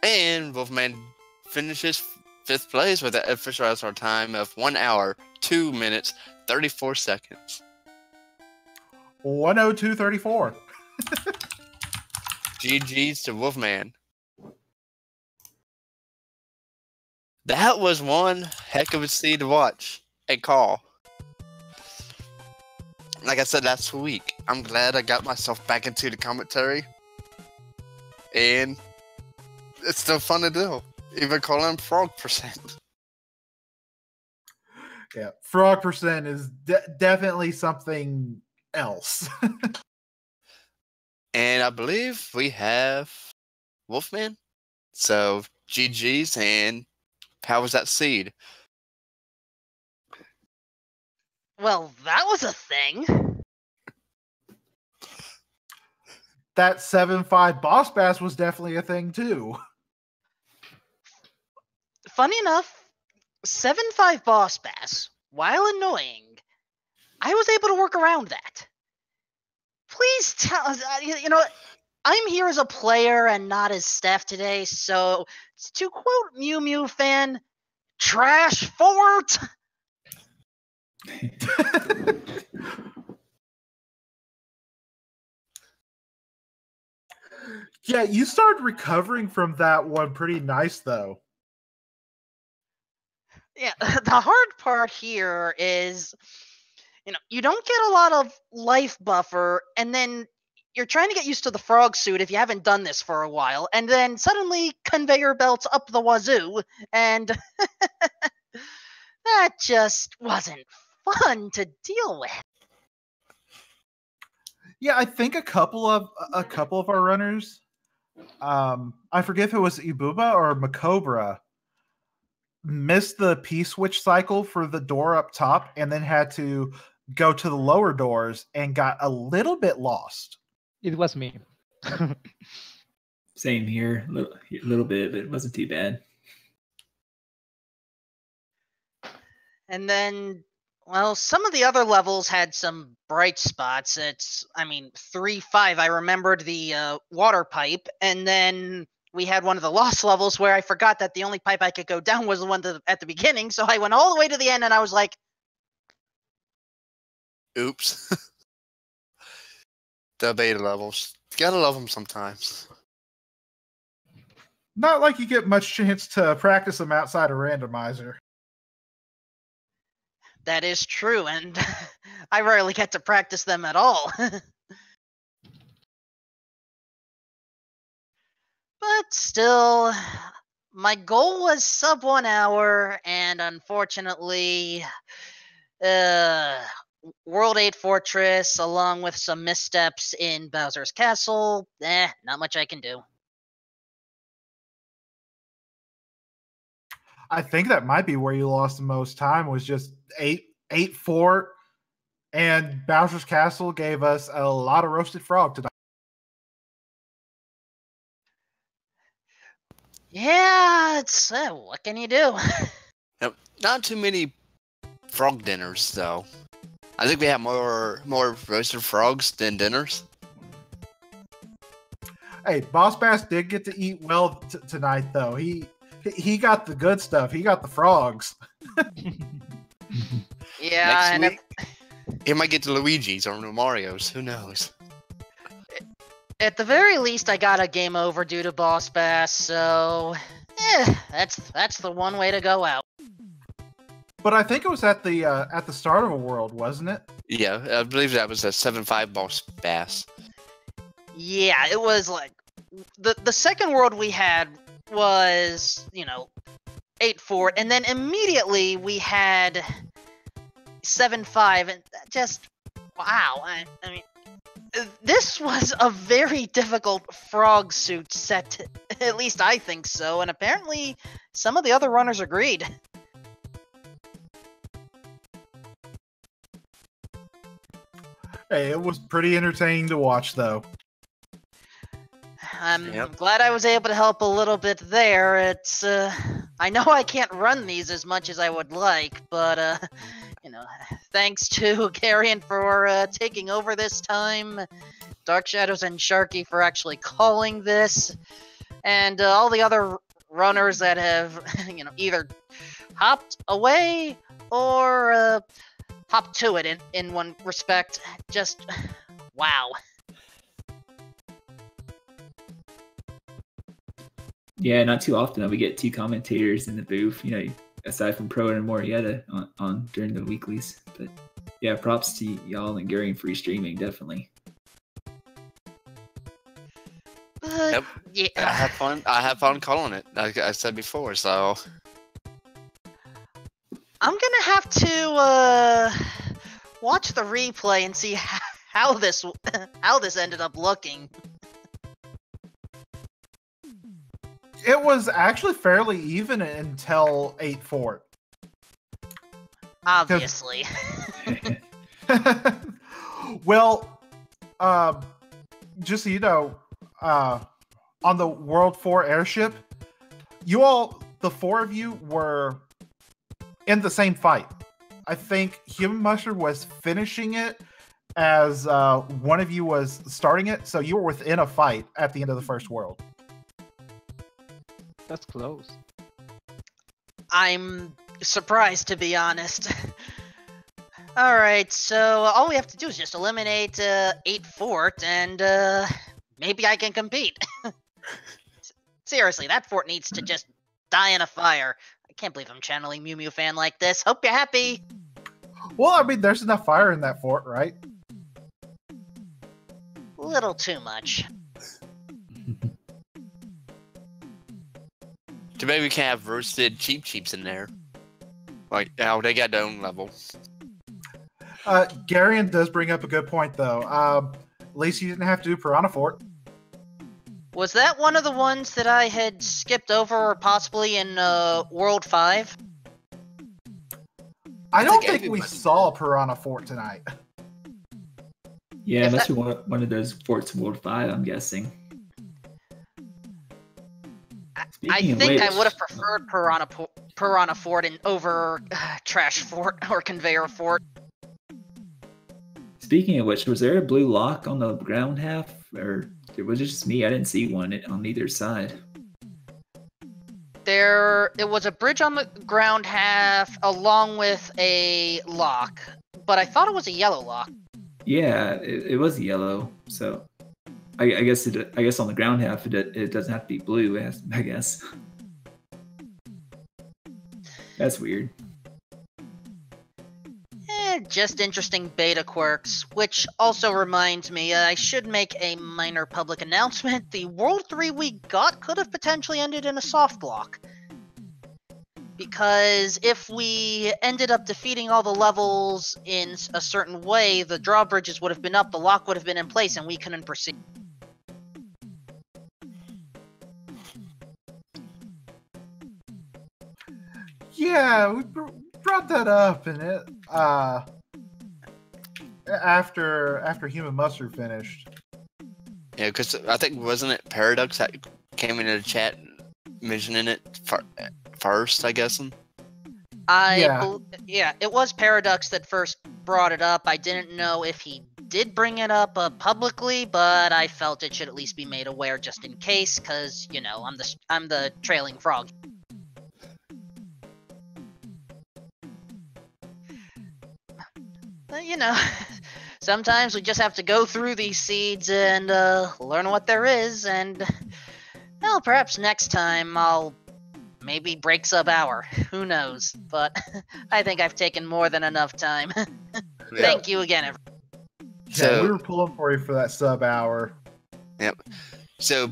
And Wolfman finishes 5th place with an official SR time of 1 hour, 2 minutes, 34 seconds. 102.34. GG's to Wolfman. That was one heck of a scene to watch and call. Like I said last week, I'm glad I got myself back into the commentary. And it's still fun to do. Even calling Frog Percent. Yeah, Frog Percent is definitely something else. And I believe we have Wolfman. So GG's, and how was that seed? Well, that was a thing. That 7-5 Boss Bass was definitely a thing too. Funny enough, 7-5 Boss Bass, while annoying, I was able to work around that. Please tell us, you know, I'm here as a player and not as staff today, so to quote Mew Mew fan, trash fort. Yeah, you started recovering from that one pretty nice though. Yeah, the hard part here is, you know, you don't get a lot of life buffer, and then you're trying to get used to the frog suit if you haven't done this for a while, and then suddenly conveyor belts up the wazoo, and that just wasn't fun to deal with. Yeah, I think a couple of our runners, I forget if it was Ibuba or Makobra, missed the P-switch cycle for the door up top and then had to go to the lower doors and got a little bit lost. It was me. Same here, a little bit, but it wasn't too bad. And then, well, some of the other levels had some bright spots. I mean, 3-5, I remembered the water pipe, and then we had one of the lost levels where I forgot that the only pipe I could go down was the one at the beginning, so I went all the way to the end, and I was like, oops. The beta levels. Gotta love them sometimes. Not like you get much chance to practice them outside of Randomizer. that is true, and I rarely get to practice them at all. But still, my goal was sub 1 hour, and unfortunately, World 8 Fortress, along with some missteps in Bowser's Castle, not much I can do. I think that might be where you lost the most time, was just 8 fort, and Bowser's Castle gave us a lot of roasted frog tonight. Yeah, it's what can you do? Now, not too many frog dinners, though. I think we have more roasted frogs than dinners. Hey, Boss Bass did get to eat well tonight, though. He got the good stuff. He got the frogs. Yeah, Next week, he might get to Luigi's or Mario's. Who knows? at the very least, I got a game over due to Boss Bass, so that's the one way to go out. But I think it was at the start of a world, wasn't it? Yeah, I believe that was a 7-5 Boss Bass. Yeah, it was like the second world we had was, 8-4, and then immediately we had 7-5, and just wow. I mean, this was a very difficult frog suit set. At least I think so, and apparently some of the other runners agreed. Hey, it was pretty entertaining to watch, though. I'm glad I was able to help a little bit there. It's I know I can't run these as much as I would like, but thanks to Garion for taking over this time, Dark Shadows and Sharky for actually calling this, and all the other runners that have, either hopped away or hopped to it in one respect. Just, wow. Yeah, not too often that we get two commentators in the booth, aside from Pro and Morietta on during the weeklies. But yeah, props to y'all and Gary and Free Streaming, definitely. But, Yep. yeah. I have fun calling it, like I said before, so. I'm gonna have to watch the replay and see how this ended up looking. It was actually fairly even until 8-4. Obviously. Well, just so you know, on the World 4 airship, you all, the four of you, were in the same fight. I think Human Mustard was finishing it as one of you was starting it, so you were within a fight at the end of the first world. That's close. I'm surprised, to be honest. Alright, so all we have to do is just eliminate 8 Fort, and maybe I can compete. Seriously, that fort needs to just die in a fire. I can't believe I'm channeling Mew Mew fan like this. Hope you're happy. Well, I mean, there's enough fire in that fort, right? Little too much. So maybe we can have roasted cheeps in there. Like, now they got their own level. Garion does bring up a good point, though. At least you didn't have to do Piranha Fort. Was that one of the ones that I had skipped over, or possibly in World 5? I don't think think we everybody saw Piranha Fort tonight. Yeah, If unless that- we want one of those forts in World 5, I'm guessing. I Speaking of think I which- would have preferred Piranha Fort over Trash Fort or Conveyor Fort. Speaking of which, was there a blue lock on the ground half, or was it just me? I didn't see one on either side. It was a bridge on the ground half along with a lock, but I thought it was a yellow lock. Yeah, it was yellow. So I guess on the ground half it doesn't have to be blue. I guess that's weird. Just interesting beta quirks, which also reminds me, I should make a minor public announcement. The World 3 we got could have potentially ended in a soft lock. Because if we ended up defeating all the levels in a certain way, the drawbridges would have been up, the lock would have been in place, and we couldn't proceed. Yeah, we brought that up, and it after Human Mustard finished. Yeah, because I think, wasn't it Paradox that came into the chat mentioning it first, I guess? Yeah, it was Paradox that first brought it up. I didn't know if he did bring it up publicly, but I felt it should at least be made aware just in case, because, I'm the trailing frog. But, sometimes we just have to go through these seeds and learn what there is, and, well, perhaps next time I'll maybe break sub-hour. Who knows? But I think I've taken more than enough time. Thank you again, everyone. Yeah, we were pulling for you for that sub-hour. Yep. So,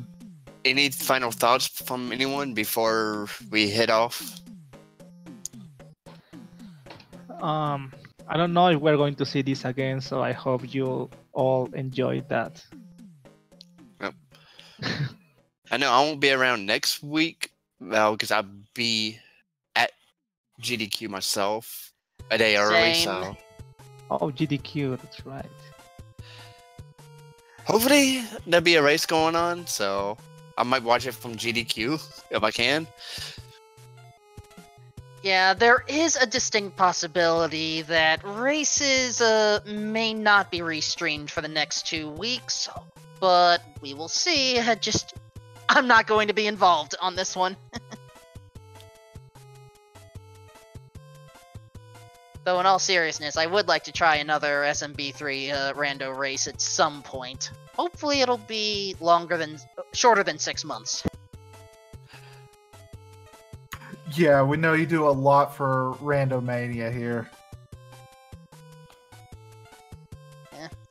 any final thoughts from anyone before we head off? I don't know if we're going to see this again, so I hope you all enjoyed that. Yep. I know I won't be around next week, because I'll be at GDQ myself a day early, Same. so Oh, GDQ, that's right. hopefully there'll be a race going on, so I might watch it from GDQ if I can. Yeah, there is a distinct possibility that races may not be restreamed for the next 2 weeks, but we will see. I'm not going to be involved on this one. Though in all seriousness, I would like to try another SMB3 rando race at some point. Hopefully it'll be shorter than 6 months. Yeah, we know you do a lot for Randomania here.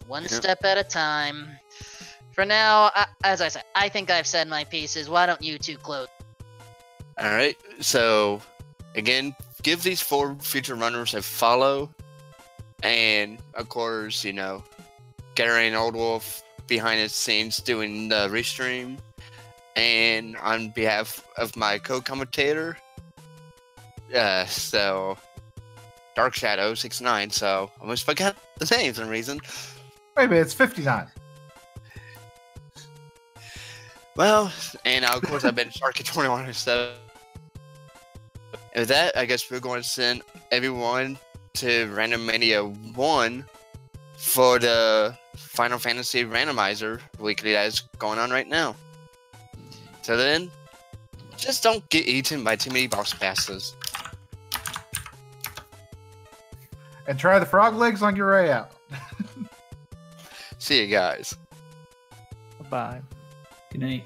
One step at a time. For now, as I said, I think I've said my pieces. Why don't you two close? Alright, so again, give these 4 future runners a follow. And of course, you know, Gary and Old Wolf behind the scenes doing the restream. And on behalf of my co-commentator, so Dark Shadow 69, so I almost forgot the name for some reason. Wait a minute, it's 59. Well, and of course I've been Sharky21, so and with that, I guess we're going to send everyone to Randomania 1 for the Final Fantasy Randomizer weekly that is going on right now. So then, just don't get eaten by too many boss passes. And try the frog legs on your way out. See you guys. Bye. Good night.